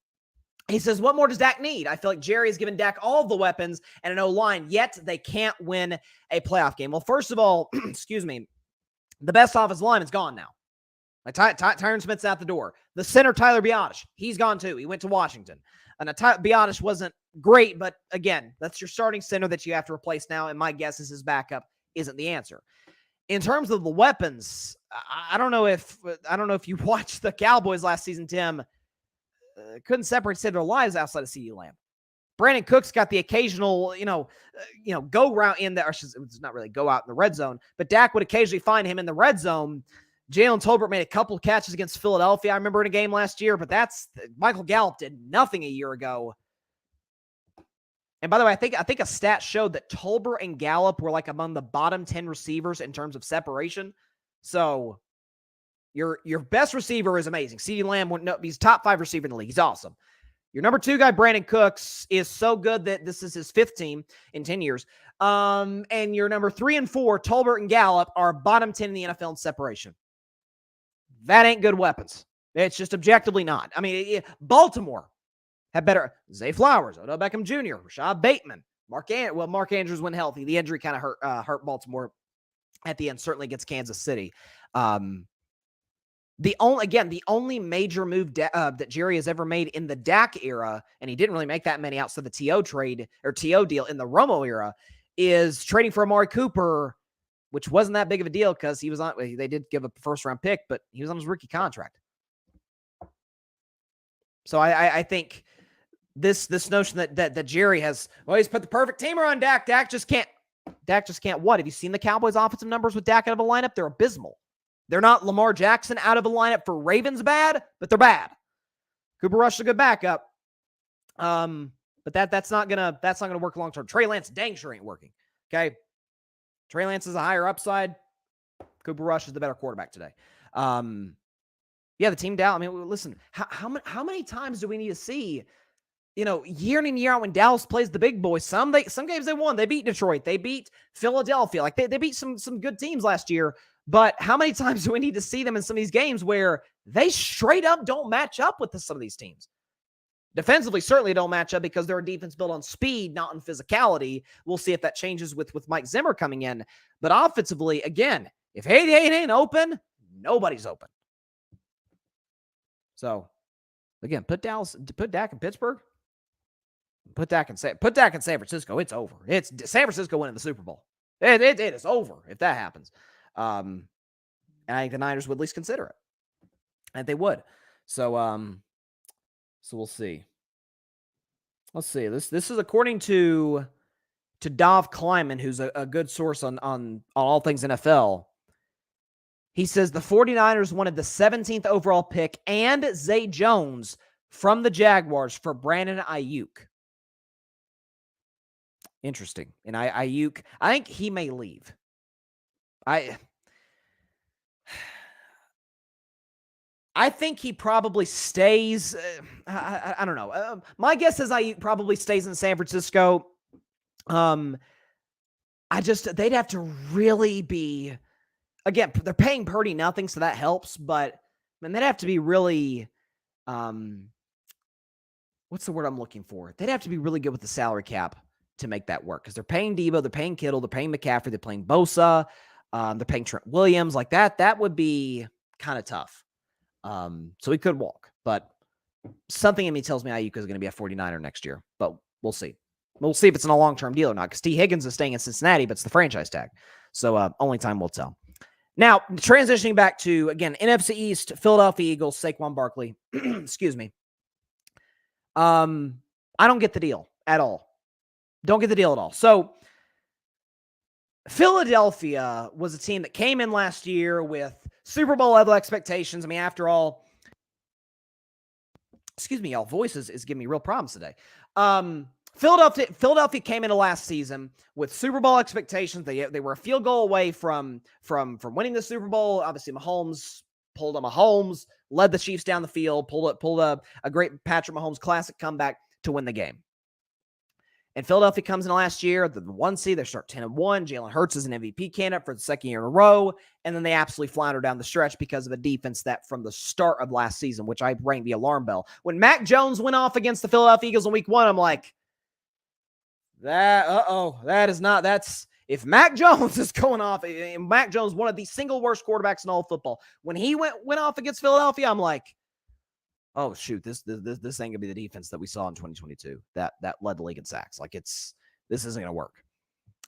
He says, what more does Dak need? I feel like Jerry has given Dak all of the weapons and an O-line, yet they can't win a playoff game. Well, first of all, excuse me, the best offensive line is gone now. Like Tyron Smith's out the door. The center, Tyler Biotish, he's gone too. He went to Washington. And Biotish wasn't great, but again, that's your starting center that you have to replace now, and my guess is his backup isn't the answer. In terms of the weapons, I don't know if you watched the Cowboys last season, Tim. Couldn't separate their lives outside of CeeDee Lamb. Brandon Cooks got the occasional, go route in there. It's not really go out in the red zone, but Dak would occasionally find him in the red zone. Jalen Tolbert made a couple of catches against Philadelphia, I remember, in a game last year, but Michael Gallup did nothing a year ago. And by the way, I think a stat showed that Tolbert and Gallup were like among the bottom 10 receivers in terms of separation. So your best receiver is amazing. CeeDee Lamb, he's top 5 receiver in the league. He's awesome. Your number 2 guy, Brandon Cooks, is so good that this is his 5th team in 10 years. And your number 3 and 4, Tolbert and Gallup, are bottom 10 in the NFL in separation. That ain't good weapons. It's just objectively not. I mean, Baltimore had better. Zay Flowers, Odell Beckham Jr., Rashad Bateman, Mark Andrews when healthy. The injury kind of hurt Baltimore at the end, certainly against Kansas City. The only major move that Jerry has ever made in the Dak era, and he didn't really make that many outside the TO trade or TO deal in the Romo era, is trading for Amari Cooper, which wasn't that big of a deal because he was on. They did give a first-round pick, but he was on his rookie contract. So I think this notion that Jerry has, he's put the perfect team around Dak. Dak just can't. What? Have you seen the Cowboys' offensive numbers with Dak out of a lineup? They're abysmal. They're not Lamar Jackson out of a lineup for Ravens bad, but they're bad. Cooper Rush is a good backup. But that's not gonna work long term. Trey Lance dang sure ain't working. Okay. Trey Lance is a higher upside. Cooper Rush is the better quarterback today. The team down. I mean, listen, how many times do we need to see, year in and year out when Dallas plays the big boys? Some games they won. They beat Detroit. They beat Philadelphia. Like they beat some good teams last year. But how many times do we need to see them in some of these games where they straight up don't match up with some of these teams? Defensively, certainly don't match up because they're a defense built on speed, not on physicality. We'll see if that changes with Mike Zimmer coming in. But offensively, again, if 88 ain't open, nobody's open. So, again, put Dak in Pittsburgh, put Dak in San Francisco. It's over. It's San Francisco winning the Super Bowl. It is over if that happens. And I think the Niners would at least consider it. And they would. So we'll see. Let's see. This is according to Dov Kleiman, who's a good source on all things NFL. He says the 49ers wanted the 17th overall pick and Zay Jones from the Jaguars for Brandon Ayuk. Interesting. And Ayuk, I think he may leave. I think he probably stays. I don't know. My guess is Ayuk probably stays in San Francisco. They'd have to really be. Again, they're paying Purdy nothing, so that helps. But they'd have to be really. What's the word I'm looking for? They'd have to be really good with the salary cap to make that work because they're paying Debo, they're paying Kittle, they're paying McCaffrey, they're paying Bosa, they're paying Trent Williams. Like that. That would be kind of tough. So he could walk, but something in me tells me Ayuk is going to be a 49er next year, but we'll see. We'll see if it's in a long-term deal or not, because T. Higgins is staying in Cincinnati, but it's the franchise tag. So only time will tell. Now, transitioning back to, again, NFC East, Philadelphia Eagles, Saquon Barkley. Excuse me. I don't get the deal at all. Don't get the deal at all. So Philadelphia was a team that came in last year with Super Bowl level expectations. I mean, after all, excuse me, y'all, voice is giving me real problems today. Philadelphia came into last season with Super Bowl expectations. They were a field goal away from winning the Super Bowl. Obviously, Mahomes led the Chiefs down the field, pulled a great Patrick Mahomes classic comeback to win the game. And Philadelphia comes in the last year, the 1 seed, they start 10-1. Jalen Hurts is an MVP candidate for the second year in a row. And then they absolutely flounder down the stretch because of a defense that from the start of last season, which I rang the alarm bell. When Mac Jones went off against the Philadelphia Eagles in week 1, I'm like, if Mac Jones is going off, and Mac Jones, one of the single worst quarterbacks in all of football, when he went off against Philadelphia, I'm like, oh shoot, this ain't gonna be the defense that we saw in 2022 that led the league in sacks. Like this isn't gonna work.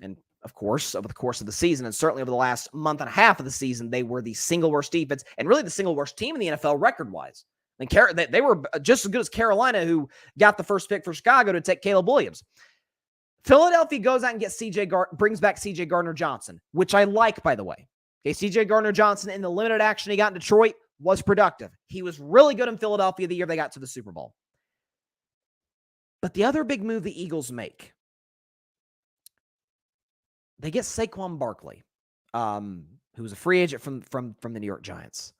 And of course, over the course of the season, and certainly over the last month and a half of the season, they were the single worst defense and really the single worst team in the NFL record-wise. And they were just as good as Carolina, who got the first pick for Chicago to take Caleb Williams. Philadelphia goes out and gets brings back C.J. Gardner-Johnson, which I like, by the way. Okay, C.J. Gardner-Johnson in the limited action he got in Detroit was productive. He was really good in Philadelphia the year they got to the Super Bowl. But the other big move the Eagles make, they get Saquon Barkley, who was a free agent from the New York Giants.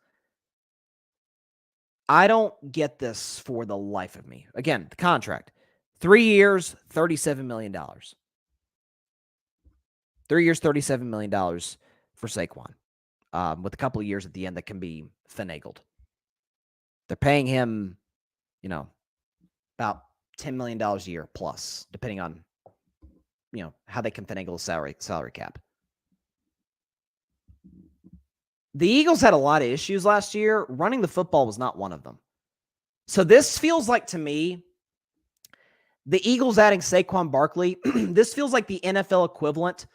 I don't get this for the life of me. Again, the contract. 3 years, $37 million. 3 years, $37 million for Saquon, with a couple of years at the end that can be finagled. They're paying him, about $10 million a year plus, depending on, how they can finagle the salary cap. The Eagles had a lot of issues last year. Running the football was not one of them. So this feels like, to me, the Eagles adding Saquon Barkley, this feels like the NFL equivalent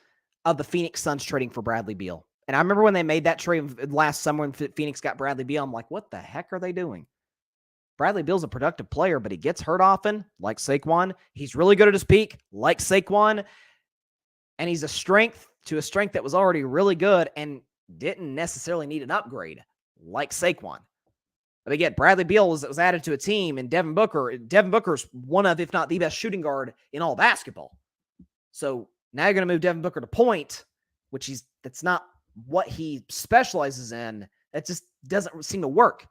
of the Phoenix Suns trading for Bradley Beal. And I remember when they made that trade last summer when Phoenix got Bradley Beal, I'm like, what the heck are they doing? Bradley Beal's a productive player, but he gets hurt often, like Saquon. He's really good at his peak, like Saquon. And he's a strength that was already really good and didn't necessarily need an upgrade, like Saquon. But again, Bradley Beal was added to a team, and Devin Booker's one of, if not the best shooting guard in all basketball. So now you're going to move Devin Booker to point, that's not what he specializes in. That just doesn't seem to work.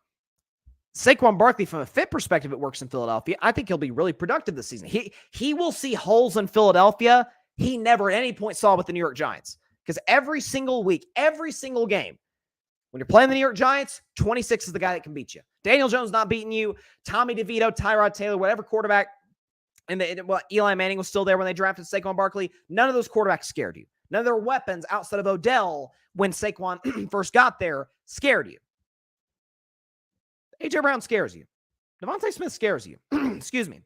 Saquon Barkley, from a fit perspective, it works in Philadelphia. I think he'll be really productive this season. He will see holes in Philadelphia he never at any point saw with the New York Giants. Because every single week, every single game, when you're playing the New York Giants, 26 is the guy that can beat you. Daniel Jones not beating you. Tommy DeVito, Tyrod Taylor, whatever quarterback. And Eli Manning was still there when they drafted Saquon Barkley. None of those quarterbacks scared you. None of their weapons outside of Odell when Saquon first got there scared you. A.J. Brown scares you. Devontae Smith scares you. Excuse me.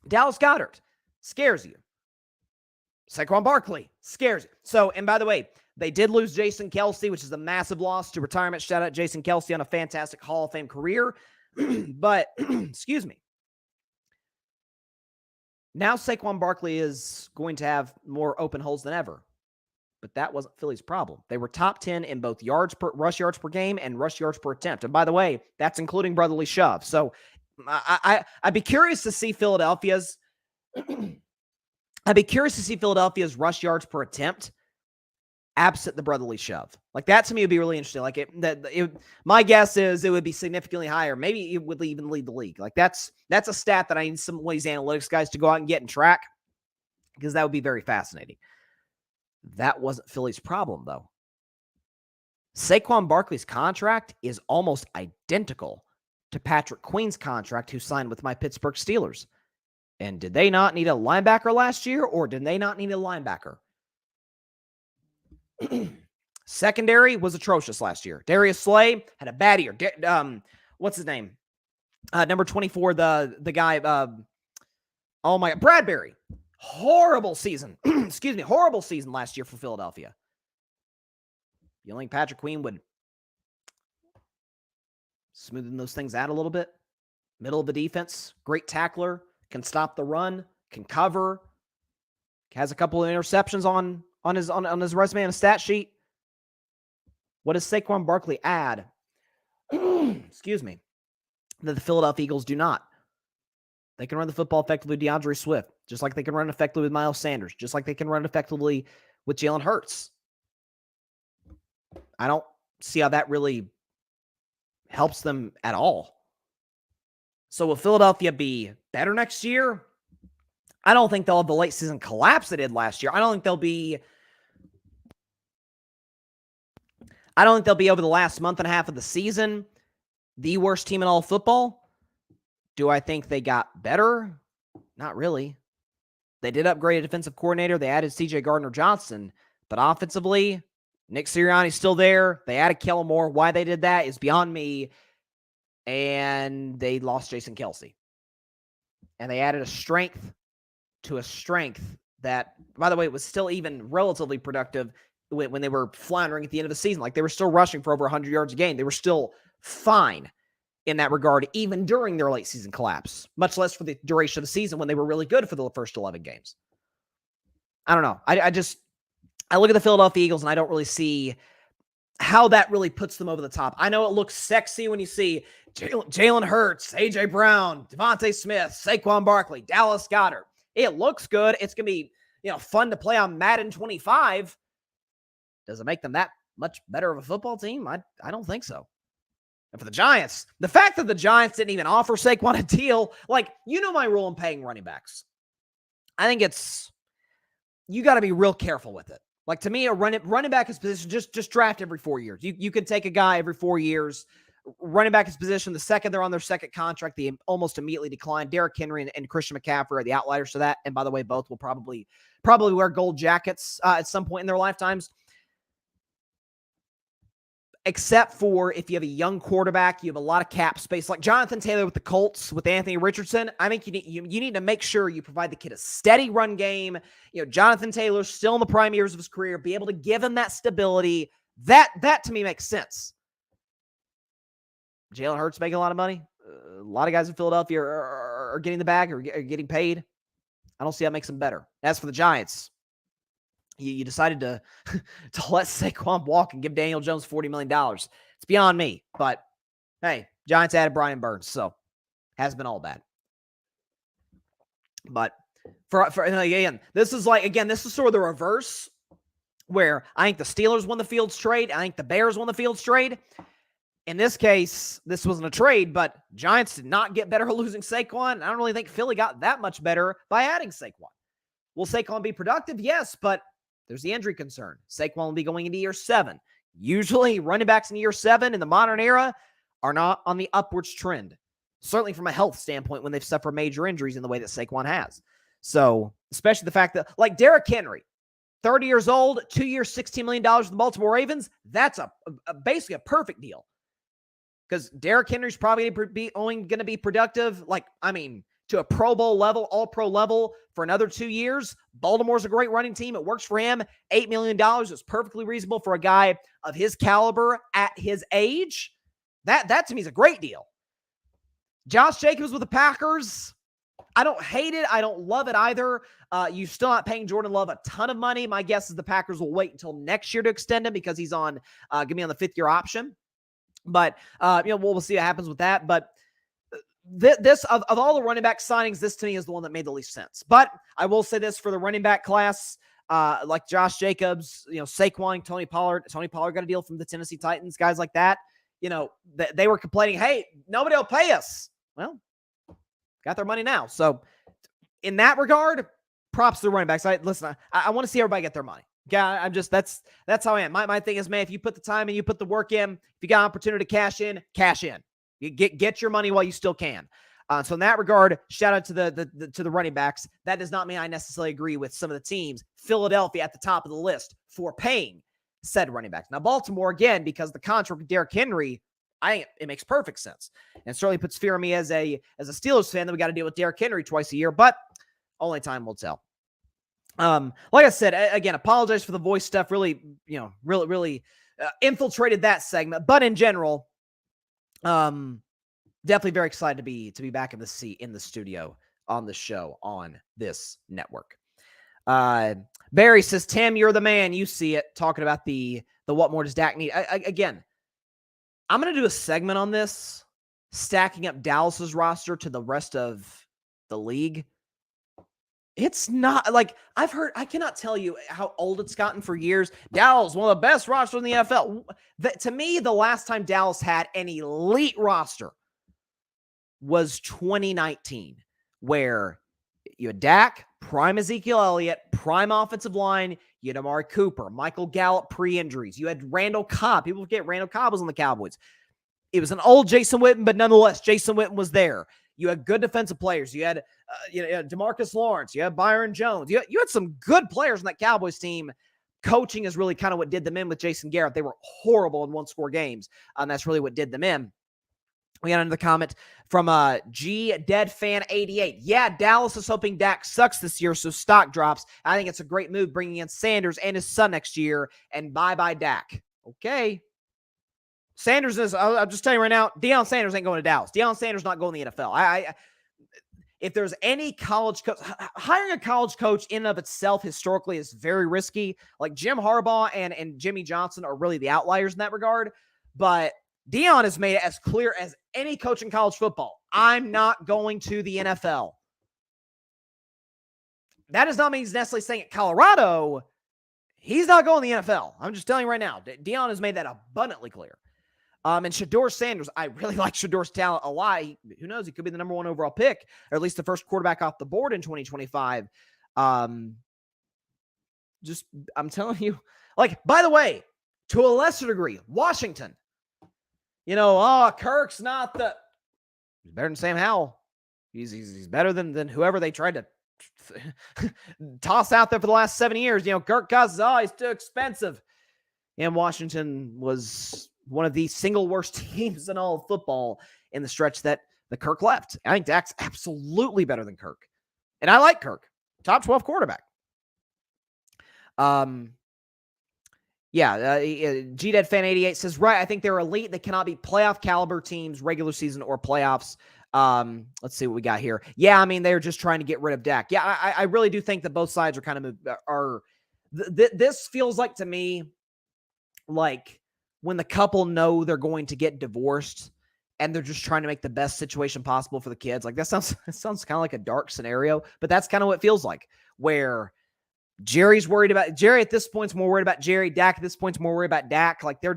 Dallas Goedert scares you. Saquon Barkley scares you. So, and by the way, they did lose Jason Kelce, which is a massive loss to retirement. Shout out Jason Kelce on a fantastic Hall of Fame career. But, excuse me. Now Saquon Barkley is going to have more open holes than ever. But that wasn't Philly's problem. They were top 10 in both rush yards per game and rush yards per attempt. And by the way, that's including brotherly shove. So I'd be curious to see Philadelphia's rush yards per attempt absent the brotherly shove. Like that to me would be really interesting. Like my guess is it would be significantly higher. Maybe it would even lead the league. Like that's a stat that I need some of these analytics guys to go out and get and track, because that would be very fascinating. That wasn't Philly's problem, though. Saquon Barkley's contract is almost identical to Patrick Queen's contract, who signed with my Pittsburgh Steelers. And did they not need a linebacker last year, or did they not need a linebacker? Secondary was atrocious last year. Darius Slay had a bad year. What's his name? Number 24, the guy. Oh my God, Bradbury. Horrible season. Excuse me. Horrible season last year for Philadelphia. You think Patrick Queen would smoothen those things out a little bit? Middle of the defense, great tackler, can stop the run, can cover, has a couple of interceptions on his resume and a stat sheet. What does Saquon Barkley add? Excuse me. That the Philadelphia Eagles do not. They can run the football effectively with DeAndre Swift, just like they can run effectively with Miles Sanders, just like they can run effectively with Jalen Hurts. I don't see how that really helps them at all. So will Philadelphia be better next year? I don't think they'll have the late season collapse they did last year. I don't think they'll be over the last month and a half of the season the worst team in all of football. Do I think they got better? Not really. They did upgrade a defensive coordinator. They added C.J. Gardner-Johnson. But offensively, Nick Sirianni's still there. They added Kellen Moore. Why they did that is beyond me. And they lost Jason Kelce. And they added a strength to a strength that, by the way, was still even relatively productive when they were floundering at the end of the season. Like, they were still rushing for over 100 yards a game. They were still fine in that regard, even during their late season collapse, much less for the duration of the season when they were really good for the first 11 games. I don't know. I look at the Philadelphia Eagles and I don't really see how that really puts them over the top. I know it looks sexy when you see Jalen Hurts, A.J. Brown, Devontae Smith, Saquon Barkley, Dallas Goedert. It looks good. It's going to be, fun to play on Madden 25. Does it make them that much better of a football team? I don't think so. And for the Giants, the fact that the Giants didn't even offer Saquon a deal, my rule in paying running backs. I think you got to be real careful with it. To me, a running back is position, just draft every 4 years. You can take a guy every 4 years. Running back is position. The second they're on their second contract, they almost immediately decline. Derrick Henry and Christian McCaffrey are the outliers to that. And by the way, both will probably wear gold jackets at some point in their lifetimes. Except for if you have a young quarterback, you have a lot of cap space, like Jonathan Taylor with the Colts, with Anthony Richardson. I think you need to make sure you provide the kid a steady run game. Jonathan Taylor's still in the prime years of his career, be able to give him that stability. That to me makes sense. Jalen Hurts making a lot of money. A lot of guys in Philadelphia are getting the bag or getting paid. I don't see how it makes them better. As for the Giants, you decided to let Saquon walk and give Daniel Jones $40 million. It's beyond me. But, hey, Giants added Brian Burns, so hasn't been all bad. But, again, this is sort of the reverse, where I think the Steelers won the Fields trade. I think the Bears won the Fields trade. In this case, this wasn't a trade, but Giants did not get better losing Saquon. I don't really think Philly got that much better by adding Saquon. Will Saquon be productive? Yes, but there's the injury concern. Saquon will be going into year 7. Usually, running backs in year 7 in the modern era are not on the upwards trend. Certainly from a health standpoint when they've suffered major injuries in the way that Saquon has. So, especially the fact that, Derrick Henry, 30 years old, 2 years, $16 million with the Baltimore Ravens, that's basically a perfect deal. Because Derrick Henry's probably only going to be productive, to a Pro Bowl level, all-pro level for another 2 years. Baltimore's a great running team. It works for him. $8 million is perfectly reasonable for a guy of his caliber at his age. That to me is a great deal. Josh Jacobs with the Packers, I don't hate it. I don't love it either. You still not paying Jordan Love a ton of money. My guess is the Packers will wait until next year to extend him because he's on going to be on the 5th-year option. But, we'll see what happens with that. But this of all the running back signings, this to me is the one that made the least sense. But I will say this for the running back class, like Josh Jacobs, Saquon, Tony Pollard. Tony Pollard got a deal from the Tennessee Titans, guys like that. They were complaining, hey, nobody will pay us. Well, got their money now. So in that regard, props to the running backs. I want to see everybody get their money. Yeah, that's how I am. My thing is, man, if you put the time and you put the work in, if you got an opportunity to cash in. You get your money while you still can. So in that regard, shout out to the running backs. That does not mean I necessarily agree with some of the teams. Philadelphia at the top of the list for paying said running backs. Now Baltimore, again, because the contract with Derrick Henry, it makes perfect sense. And certainly puts fear in me as a Steelers fan that we got to deal with Derrick Henry twice a year, but only time will tell. Like I said, again, apologize for the voice stuff. Really infiltrated that segment. But in general, definitely very excited to be back in the seat in the studio on the show on this network. Barry says, Tim, you're the man. You see it. Talking about the what more does Dak need? Again, I'm going to do a segment on this, stacking up Dallas's roster to the rest of the league. It's not I've heard, I cannot tell you how old it's gotten for years. Dallas, one of the best rosters in the NFL. To me, the last time Dallas had an elite roster was 2019, where you had Dak, prime Ezekiel Elliott, prime offensive line. You had Amari Cooper, Michael Gallup pre-injuries. You had Randall Cobb. People forget Randall Cobb was on the Cowboys. It was an old Jason Witten, but nonetheless, Jason Witten was there. You had good defensive players. You had DeMarcus Lawrence. You had Byron Jones. You had some good players on that Cowboys team. Coaching is really kind of what did them in with Jason Garrett. They were horrible in one-score games, and that's really what did them in. We got another comment from G Dead Fan 88. Yeah, Dallas is hoping Dak sucks this year, so stock drops. I think it's a great move bringing in Sanders and his son next year, and bye-bye Dak. Okay. Sanders is, I'll just tell you right now, Deion Sanders ain't going to Dallas. Deion Sanders not going to the NFL. If there's any college coach, hiring a college coach in and of itself historically is very risky. Like Jim Harbaugh and Jimmy Johnson are really the outliers in that regard. But Deion has made it as clear as any coach in college football. I'm not going to the NFL. That does not mean he's necessarily saying at Colorado, he's not going to the NFL. I'm just telling you right now. Deion has made that abundantly clear. And Shedeur Sanders, I really like Shedor's talent a lot. Who knows? He could be the number one overall pick, or at least the first quarterback off the board in 2025. I'm telling you, like, by the way, to a lesser degree, Washington, Kirk's not he's better than Sam Howell. He's better than whoever they tried to toss out there for the last 7 years. Kirk Cousins, he's too expensive. And Washington was one of the single worst teams in all of football in the stretch that the Kirk left. I think Dak's absolutely better than Kirk. And I like Kirk. Top 12 quarterback. GDED Fan 88 says, right, I think they're elite. They cannot be playoff caliber teams, regular season or playoffs. Let's see what we got here. Yeah, I mean, they're just trying to get rid of Dak. Yeah, I really do think that both sides are kind of this feels like to me like when the couple know they're going to get divorced and they're just trying to make the best situation possible for the kids. Like that sounds kind of like a dark scenario, but that's kind of what it feels like, where Jerry's worried about Jerry at this point's more worried about Jerry. Dak at this point's more worried about Dak. Like we're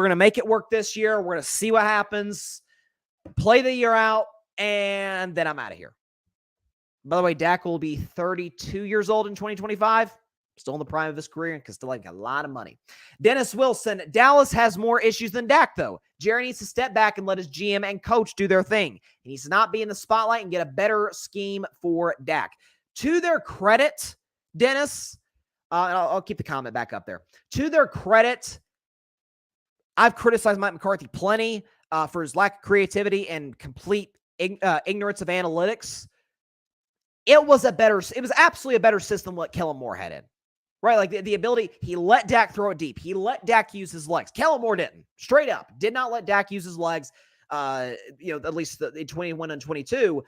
going to make it work this year. We're going to see what happens, play the year out, and then I'm out of here. By the way, Dak will be 32 years old in 2025. Still in the prime of his career and can still make a lot of money. Dennis Wilson, Dallas has more issues than Dak, though. Jerry needs to step back and let his GM and coach do their thing. He needs to not be in the spotlight and get a better scheme for Dak. To their credit, Dennis, I'll keep the comment back up there. To their credit, I've criticized Mike McCarthy plenty for his lack of creativity and complete ignorance of analytics. It was absolutely a better system than what Kellen Moore had in. Right, like the ability, he let Dak throw it deep. He let Dak use his legs. Kellen Moore didn't. Straight up. Did not let Dak use his legs, at least in 21 and 22,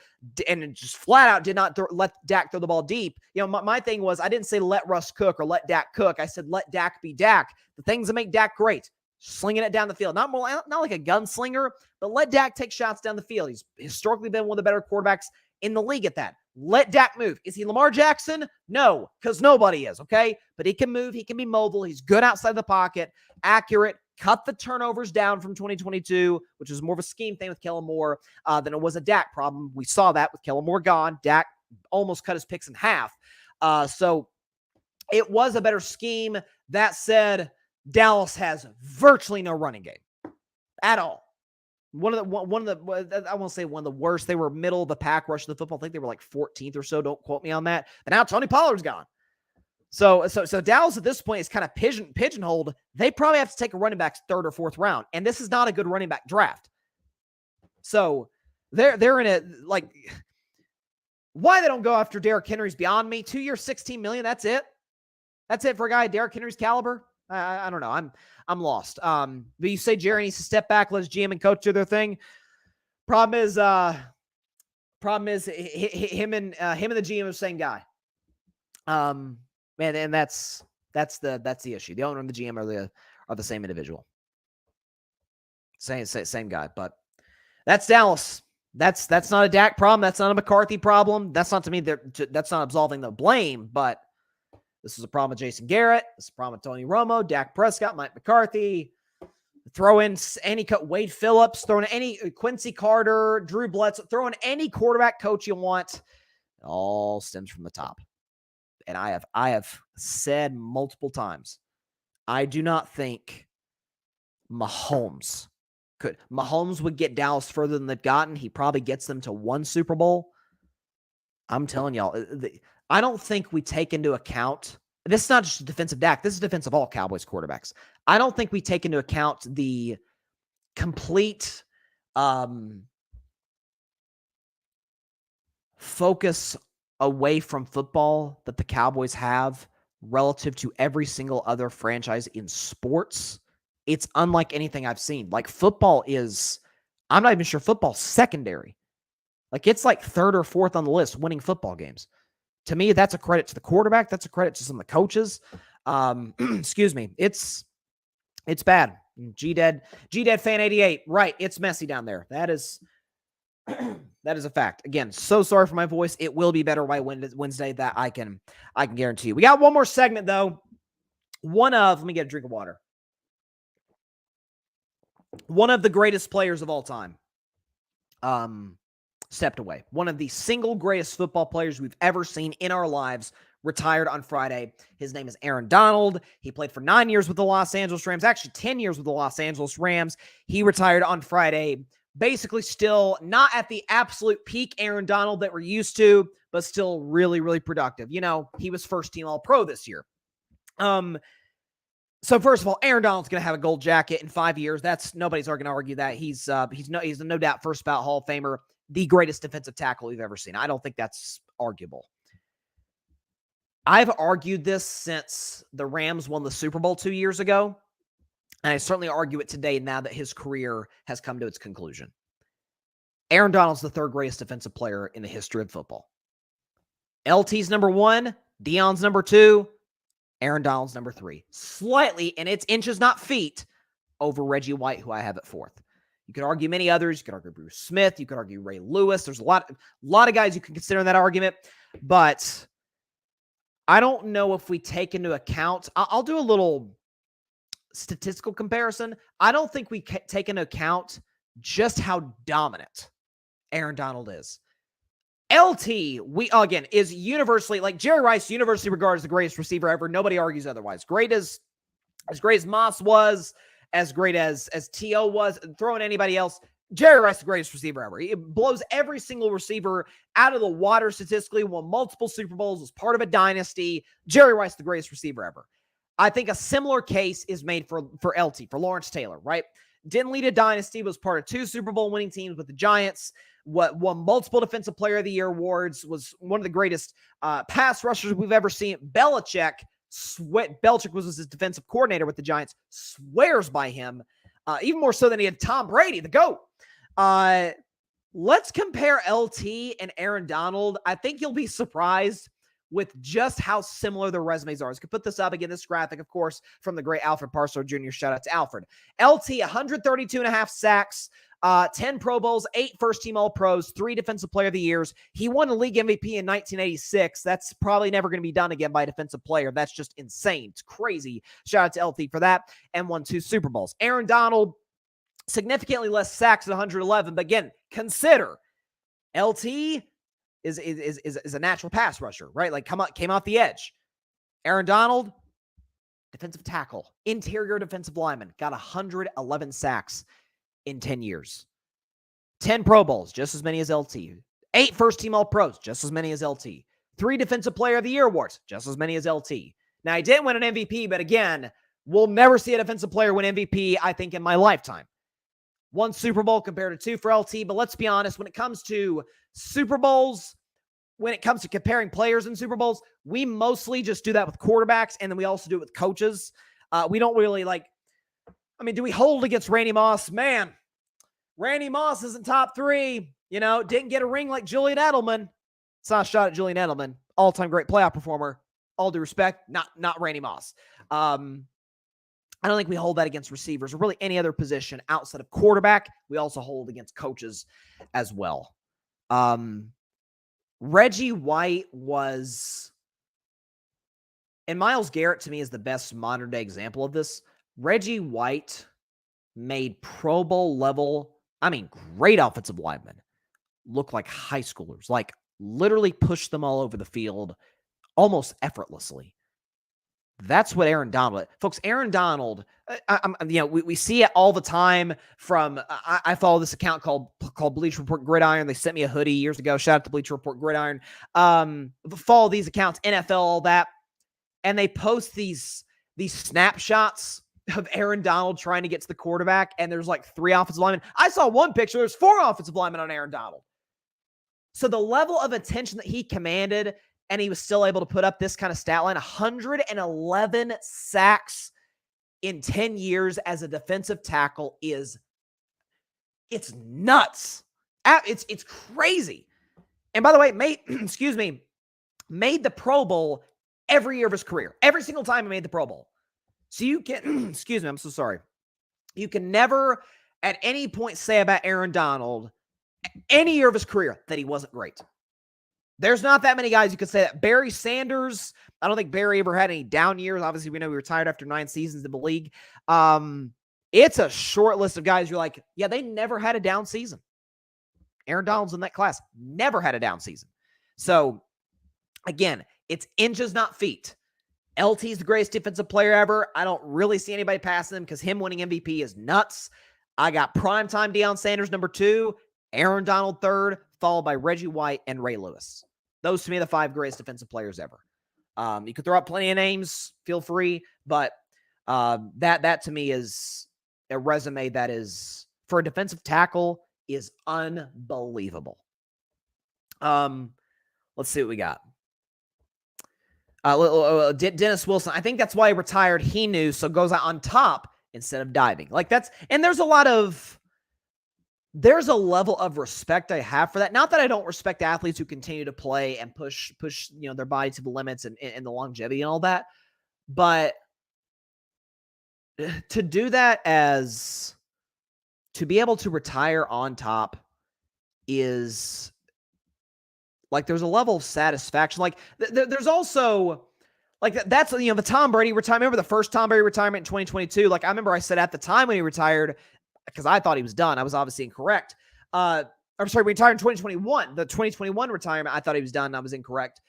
and just flat out did not let Dak throw the ball deep. My thing was, I didn't say let Russ cook or let Dak cook. I said let Dak be Dak. The things that make Dak great. Slinging it down the field. Not like a gunslinger, but let Dak take shots down the field. He's historically been one of the better quarterbacks in the league at that. Let Dak move. Is he Lamar Jackson? No, because nobody is, okay? But he can move. He can be mobile. He's good outside the pocket, accurate, cut the turnovers down from 2022, which is more of a scheme thing with Kellen Moore than it was a Dak problem. We saw that with Kellen Moore gone. Dak almost cut his picks in half. So it was a better scheme. That said, Dallas has virtually no running game at all. One of the I won't say one of the worst. They were middle of the pack rush of the football. I think they were like 14th or so. Don't quote me on that. And now Tony Pollard's gone. So Dallas at this point is kind of pigeonholed. They probably have to take a running back's third or fourth round, and this is not a good running back draft. So they're in a like. Why they don't go after Derrick Henry's beyond me. 2 years, $16 million. That's it. That's it for a guy Derrick Henry's caliber. I don't know. I'm lost. But you say Jerry needs to step back, let his GM and coach do their thing. Problem is him and the GM are the same guy. And that's the issue. The owner and the GM are the same individual. Same guy. But that's Dallas. That's not a Dak problem. That's not a McCarthy problem. That's not to me. That's not absolving the blame, but this is a problem with Jason Garrett. This is a problem with Tony Romo, Dak Prescott, Mike McCarthy. Throw in Wade Phillips, throw in any Quincy Carter, Drew Bledsoe, throw in any quarterback coach you want. It all stems from the top. And I have said multiple times, I do not think Mahomes would get Dallas further than they've gotten. He probably gets them to 1 Super Bowl. I'm telling y'all, I don't think we take into account, this is not just defensive Dak, this is defensive all Cowboys quarterbacks. I don't think we take into account the complete focus away from football that the Cowboys have relative to every single other franchise in sports. It's unlike anything I've seen. Like football is, I'm not even sure football's secondary. Like it's like 3rd or 4th on the list winning football games. To me, that's a credit to the quarterback. That's a credit to some of the coaches. Excuse me. It's bad. G-Dead fan 88. Right. It's messy down there. That is a fact. Again, so sorry for my voice. It will be better by Wednesday. That I can guarantee you. We got one more segment though. Let me get a drink of water. One of the greatest players of all time stepped away. One of the single greatest football players we've ever seen in our lives retired on Friday. His name is Aaron Donald. He played for 9 years with the Los Angeles Rams, actually 10 years with the Los Angeles Rams. He retired on Friday, basically still not at the absolute peak Aaron Donald that we're used to, but still really, really productive. You know, he was first team All-Pro this year. So first of all, Aaron Donald's going to have a gold jacket in 5 years. Nobody's going to argue that. He's a no doubt first ballot Hall of Famer, the greatest defensive tackle we've ever seen. I don't think that's arguable. I've argued this since the Rams won the Super Bowl 2 years ago, and I certainly argue it today now that his career has come to its conclusion. Aaron Donald's the 3rd greatest defensive player in the history of football. LT's number 1, Deion's number 2, Aaron Donald's number 3. Slightly, and it's inches, not feet, over Reggie White, who I have at 4th. You could argue many others. You could argue Bruce Smith. You could argue Ray Lewis. There's a lot of guys you can consider in that argument, but I don't know if we take into account, I'll do a little statistical comparison. I don't think we take into account just how dominant Aaron Donald is. LT, is universally, like Jerry Rice, universally regarded as the greatest receiver ever. Nobody argues otherwise. As great as Moss was, as great as T.O. was, throwing anybody else, Jerry Rice, the greatest receiver ever. He blows every single receiver out of the water statistically, won multiple Super Bowls, was part of a dynasty. Jerry Rice, the greatest receiver ever. I think a similar case is made for LT, for Lawrence Taylor, right? Didn't lead a dynasty, was part of 2 Super Bowl winning teams with the Giants, won multiple Defensive Player of the Year awards, was one of the greatest pass rushers we've ever seen. Belichick was his defensive coordinator with the Giants, swears by him, even more so than he had Tom Brady, the GOAT. Let's compare LT and Aaron Donald. I think you'll be surprised with just how similar their resumes are. I could put this up again, this graphic, of course, from the great Alfred Parso Jr. Shout out to Alfred. LT, 132.5 sacks, 10 Pro Bowls, 8 first-team All-Pros, 3 Defensive Player of the Years. He won a league MVP in 1986. That's probably never going to be done again by a defensive player. That's just insane. It's crazy. Shout out to LT for that. And won 2 Super Bowls. Aaron Donald, significantly less sacks at 111. But again, consider LT is a natural pass rusher, right? Like came off the edge. Aaron Donald, defensive tackle, interior defensive lineman, got 111 sacks in 10 years. 10 Pro Bowls, just as many as LT. 8 first-team All-Pros, just as many as LT. 3 Defensive Player of the Year awards, just as many as LT. Now, he didn't win an MVP, but again, we'll never see a defensive player win MVP, I think, in my lifetime. 1 Super Bowl compared to 2 for LT, but let's be honest, when it comes to Super Bowls, when it comes to comparing players in Super Bowls, we mostly just do that with quarterbacks, and then we also do it with coaches. We don't really do we hold against Randy Moss? Man, Randy Moss isn't top 3. Didn't get a ring like Julian Edelman. It's not a shot at Julian Edelman. All-time great playoff performer. All due respect, not Randy Moss. I don't think we hold that against receivers or really any other position outside of quarterback. We also hold against coaches as well. Reggie White was, and Myles Garrett to me is the best modern day example of this. Reggie White made Pro Bowl level, great offensive linemen look like high schoolers, like literally pushed them all over the field almost effortlessly. That's what Aaron Donald, folks. Aaron Donald, we see it all the time from. I follow this account called Bleacher Report Gridiron. They sent me a hoodie years ago. Shout out to Bleacher Report Gridiron. Follow these accounts, NFL, all that, and they post these snapshots of Aaron Donald trying to get to the quarterback, and there's like 3 offensive linemen. I saw one picture. There's 4 offensive linemen on Aaron Donald. So the level of attention that he commanded, and he was still able to put up this kind of stat line, 111 sacks in 10 years as a defensive tackle it's nuts. It's crazy. And by the way, made the Pro Bowl every year of his career. Every single time he made the Pro Bowl. So you can, excuse me, I'm so sorry. You can never at any point say about Aaron Donald, any year of his career, that he wasn't great. There's not that many guys you could say that. Barry Sanders, I don't think Barry ever had any down years. Obviously, we know he retired after 9 seasons in the league. It's a short list of guys you're like, yeah, they never had a down season. Aaron Donald's in that class. Never had a down season. So, again, it's inches, not feet. LT's the greatest defensive player ever. I don't really see anybody passing him because him winning MVP is nuts. I got primetime Deion Sanders number 2, Aaron Donald 3rd, followed by Reggie White and Ray Lewis. Those, to me, are the 5 greatest defensive players ever. You could throw out plenty of names, feel free, but that to me is a resume that is, for a defensive tackle, is unbelievable. Let's see what we got. Dennis Wilson, I think that's why he retired. He knew, so goes out on top instead of diving. Like and there's a level of respect I have for that. Not that I don't respect athletes who continue to play and push, their body to the limits and the longevity and all that. But to do that to be able to retire on top is like, there's a level of satisfaction. Like there's also like, that's, the Tom Brady retirement. Remember the first Tom Brady retirement in 2022? Like, I remember I said at the time when he retired, because I thought he was done. I was obviously incorrect. I'm sorry, we retired in 2021. The 2021 retirement, I thought he was done. I was incorrect.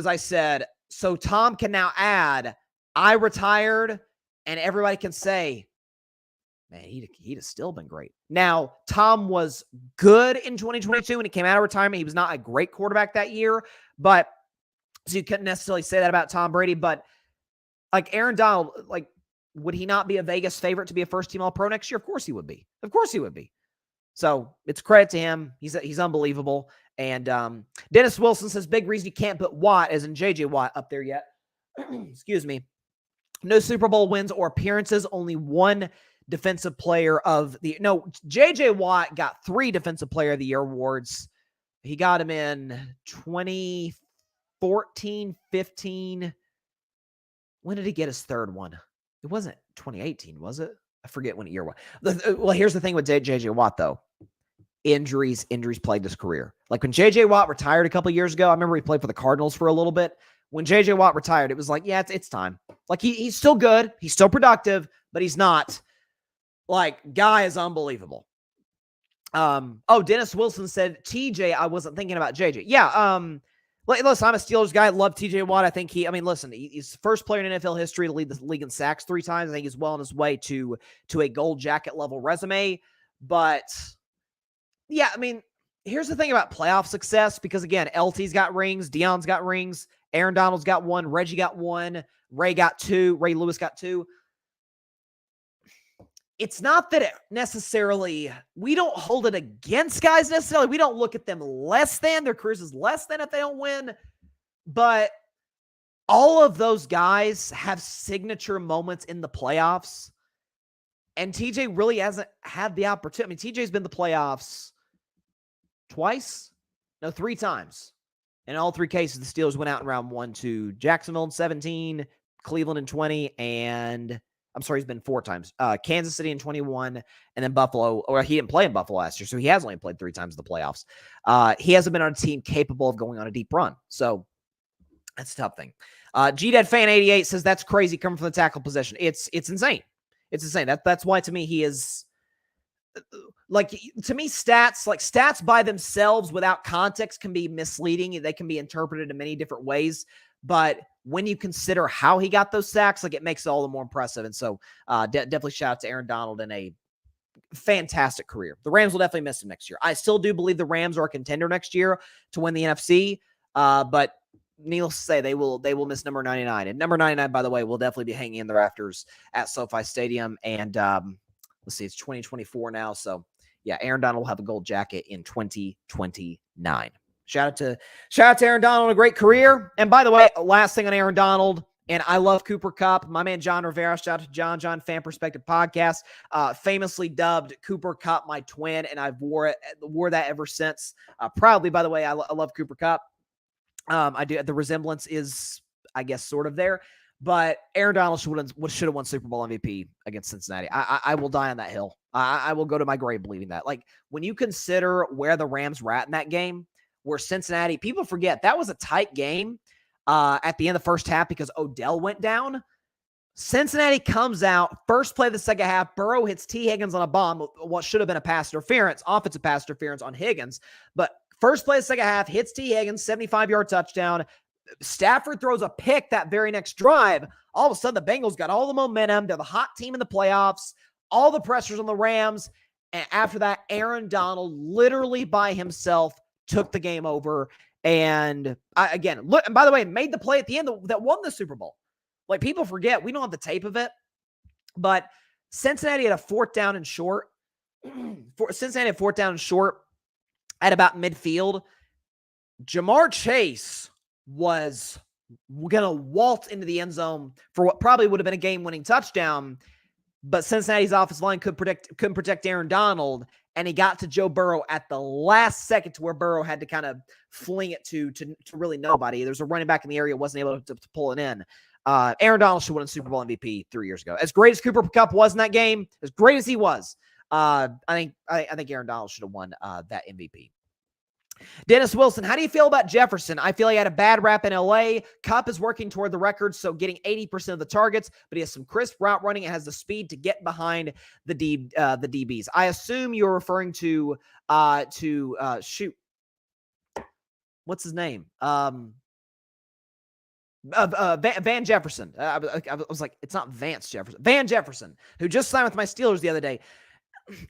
I said, so Tom can now add, I retired, and everybody can say, man, he'd have still been great. Now, Tom was good in 2022 when he came out of retirement. He was not a great quarterback that year, but so you couldn't necessarily say that about Tom Brady. But like Aaron Donald, like, would he not be a Vegas favorite to be a first-team All-Pro next year? Of course he would be. Of course he would be. So it's credit to him. He's unbelievable. And Dennis Wilson says, big reason you can't put Watt, as in J.J. Watt, up there yet. Excuse me. No Super Bowl wins or appearances. Only 1 defensive player of the... No, J.J. Watt got 3 defensive player of the year awards. He got him in 2014, 15. When did he get his 3rd one? It wasn't 2018, was it? I forget when year was. Well, here's the thing with J.J. Watt, though. Injuries plagued his career. Like when J.J. Watt retired a couple years ago, I remember he played for the Cardinals for a little bit. When J.J. Watt retired, it was like, yeah, it's time. Like he's still good. He's still productive, but he's not. Like, guy is unbelievable. Dennis Wilson said, TJ, I wasn't thinking about JJ. Yeah, listen, I'm a Steelers guy. I love TJ Watt. I think he's the first player in NFL history to lead the league in sacks 3 times. I think he's well on his way to a gold jacket level resume. But yeah, I mean, here's the thing about playoff success, because again, LT's got rings, Deion's got rings, Aaron Donald's got 1, Reggie got 1, Ray got 2, Ray Lewis got 2. It's not that we don't hold it against guys necessarily. We don't look at them less than, their careers as less than if they don't win. But all of those guys have signature moments in the playoffs. And TJ really hasn't had the opportunity. I mean, TJ's been in the playoffs twice? No, 3 times. In all 3 cases, the Steelers went out in round 1 to Jacksonville in 17, Cleveland in 20, and... I'm sorry, he's been 4 times. Kansas City in 21, and then Buffalo. Or he didn't play in Buffalo last year, so he has only played 3 times in the playoffs. He hasn't been on a team capable of going on a deep run. So that's a tough thing. GDad Fan 88 says that's crazy coming from the tackle position. It's insane. It's insane. That's why to me he is. like, to me, stats by themselves without context can be misleading. They can be interpreted in many different ways. But when you consider how he got those sacks, like, it makes it all the more impressive. And so definitely shout out to Aaron Donald in a fantastic career. The Rams will definitely miss him next year. I still do believe the Rams are a contender next year to win the NFC. But needless to say, they will miss number 99. And number 99, by the way, will definitely be hanging in the rafters at SoFi Stadium. And let's see, it's 2024 now. So yeah, Aaron Donald will have a gold jacket in 2029. Shout out to Aaron Donald, a great career. And by the way, last thing on Aaron Donald, and I love Cooper Kupp. My man John Rivera, shout out to John Fan Perspective Podcast, famously dubbed Cooper Kupp my twin, and I've wore that ever since. Proudly, by the way, I love Cooper Kupp. I do. The resemblance is, I guess, sort of there. But Aaron Donald should have won Super Bowl MVP against Cincinnati. I will die on that hill. I will go to my grave believing that. Like, when you consider where the Rams were at in that game, where Cincinnati, people forget, that was a tight game at the end of the first half because Odell went down. Cincinnati comes out, first play of the second half, Burrow hits T. Higgins on a bomb, what should have been a pass interference, offensive pass interference on Higgins. But first play of the second half, hits T. Higgins, 75-yard touchdown. Stafford throws a pick that very next drive. All of a sudden, the Bengals got all the momentum. They're the hot team in the playoffs. All the pressures on the Rams. And after that, Aaron Donald literally by himself took the game over. And look, and by the way, made the play at the end that won the Super Bowl. Like, people forget, we don't have the tape of it, but Cincinnati had a fourth down and short. Cincinnati had fourth down and short at about midfield. Jamar Chase was going to waltz into the end zone for what probably would have been a game-winning touchdown, but Cincinnati's offensive line couldn't protect Aaron Donald, and he got to Joe Burrow at the last second to where Burrow had to kind of fling it to really nobody. There's a running back in the area, wasn't able to pull it in. Aaron Donald should win a Super Bowl MVP 3 years ago. As great as Cooper Kupp was in that game, as great as he was, I think Aaron Donald should have won that MVP. Dennis Wilson, how do you feel about Jefferson? I feel he had a bad rap in LA. Kupp is working toward the record, so getting 80% of the targets, but he has some crisp route running and has the speed to get behind the DBs. I assume you're referring to shoot. What's his name? Van Jefferson. I was like, it's not Vance Jefferson. Van Jefferson, who just signed with my Steelers the other day.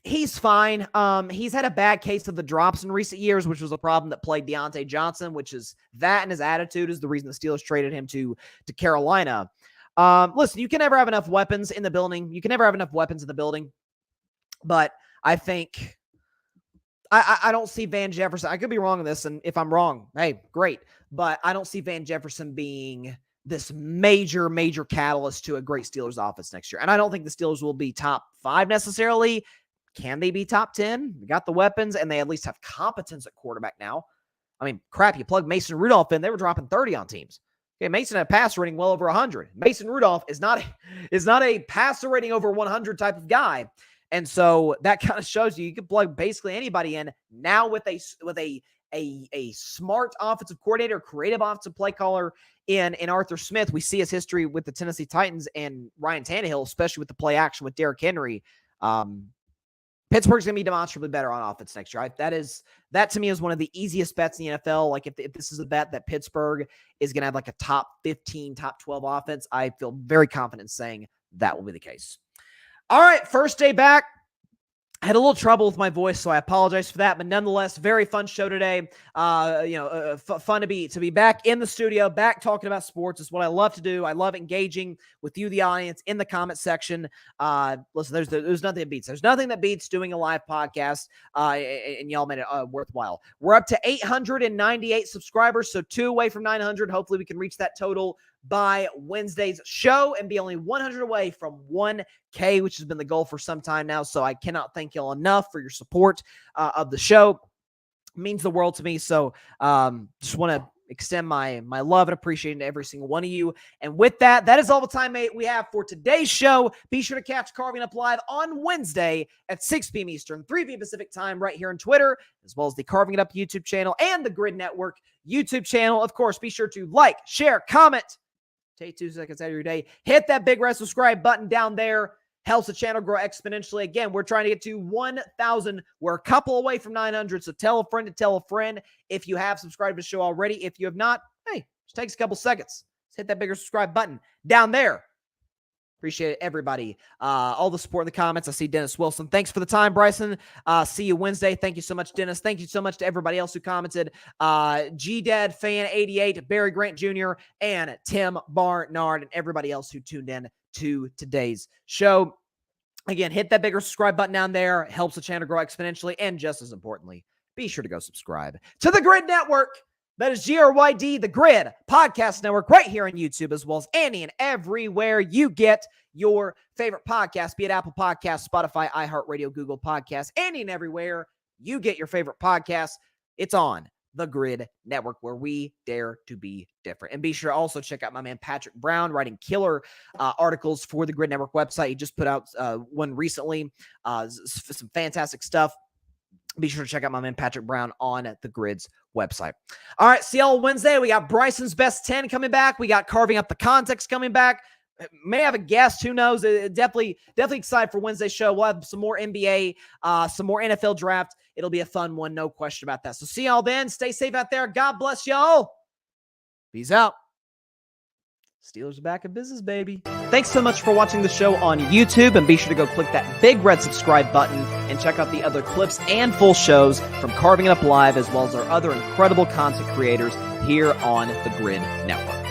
He's fine. He's had a bad case of the drops in recent years, which was a problem that plagued Deontay Johnson, which is that, and his attitude is the reason the Steelers traded him to Carolina. Listen, you can never have enough weapons in the building. But I think I don't see Van Jefferson. I could be wrong on this, and if I'm wrong, hey, great. But I don't see Van Jefferson being this major catalyst to a great Steelers offense next year. And I don't think the Steelers will be top 5 necessarily. Can they be top 10? They got the weapons, and they at least have competence at quarterback now. I mean, crap, you plug Mason Rudolph in, they were dropping 30 on teams. Okay, Mason had a passer rating well over 100. Mason Rudolph is not a passer rating over 100 type of guy. And so that kind of shows you can plug basically anybody in now with a smart offensive coordinator, creative offensive play caller in Arthur Smith. We see his history with the Tennessee Titans and Ryan Tannehill, especially with the play action with Derrick Henry. Pittsburgh's going to be demonstrably better on offense next year. That to me is one of the easiest bets in the NFL. Like, if this is a bet that Pittsburgh is going to have like a top 15, top 12 offense, I feel very confident saying that will be the case. All right, first day back. I had a little trouble with my voice, so I apologize for that. But nonetheless, very fun show today. Fun to be back in the studio, back talking about sports. Is what I love to do. I love engaging with you, the audience, in the comment section. Listen, there's nothing that beats. There's nothing that beats doing a live podcast, and y'all made it worthwhile. We're up to 898 subscribers, so 2 away from 900. Hopefully, we can reach that total by Wednesday's show and be only 100 away from 1K, which has been the goal for some time now. So I cannot thank y'all enough for your support of the show. It means the world to me. So just want to extend my love and appreciation to every single one of you. And with that is all the time we have for today's show. Be sure to catch Carving Up Live on Wednesday at 6 p.m. Eastern, 3 p.m. Pacific time right here on Twitter, as well as the Carving It Up YouTube channel and the Grid Network YouTube channel. Of course, be sure to like, share, comment. Take 2 seconds out of your day. Hit that big red subscribe button down there. helps the channel grow exponentially. Again, we're trying to get to 1,000. We're a couple away from 900, so tell a friend to tell a friend if you have subscribed to the show already. If you have not, hey, just takes a couple seconds. Just hit that bigger subscribe button down there. Appreciate it, everybody. All the support in the comments. I see Dennis Wilson. Thanks for the time, Bryson. See you Wednesday. Thank you so much, Dennis. Thank you so much to everybody else who commented. G-Dad Fan 88, Barry Grant Jr., and Tim Barnard, and everybody else who tuned in to today's show. Again, hit that bigger subscribe button down there. It helps the channel grow exponentially. And just as importantly, be sure to go subscribe to the Grid Network. That is GRYD, the Grid Podcast Network, right here on YouTube, as well as any and everywhere you get your favorite podcast, be it Apple Podcasts, Spotify, iHeartRadio, Google Podcasts, any and everywhere you get your favorite podcasts. It's on the Grid Network, where we dare to be different. And be sure to also check out my man Patrick Brown, writing killer articles for the Grid Network website. He just put out one recently, some fantastic stuff. Be sure to check out my man Patrick Brown on the Grid's website. All right, see y'all Wednesday. We got Bryson's Best 10 coming back. We got Carving Up the Context coming back. May have a guest. Who knows? Definitely excited for Wednesday's show. We'll have some more NBA, some more NFL draft. It'll be a fun one, no question about that. So see y'all then. Stay safe out there. God bless y'all. Peace out. Steelers are back in business, baby. Thanks so much for watching the show on YouTube, and be sure to go click that big red subscribe button and check out the other clips and full shows from Carving It Up Live, as well as our other incredible content creators here on the Grid Network.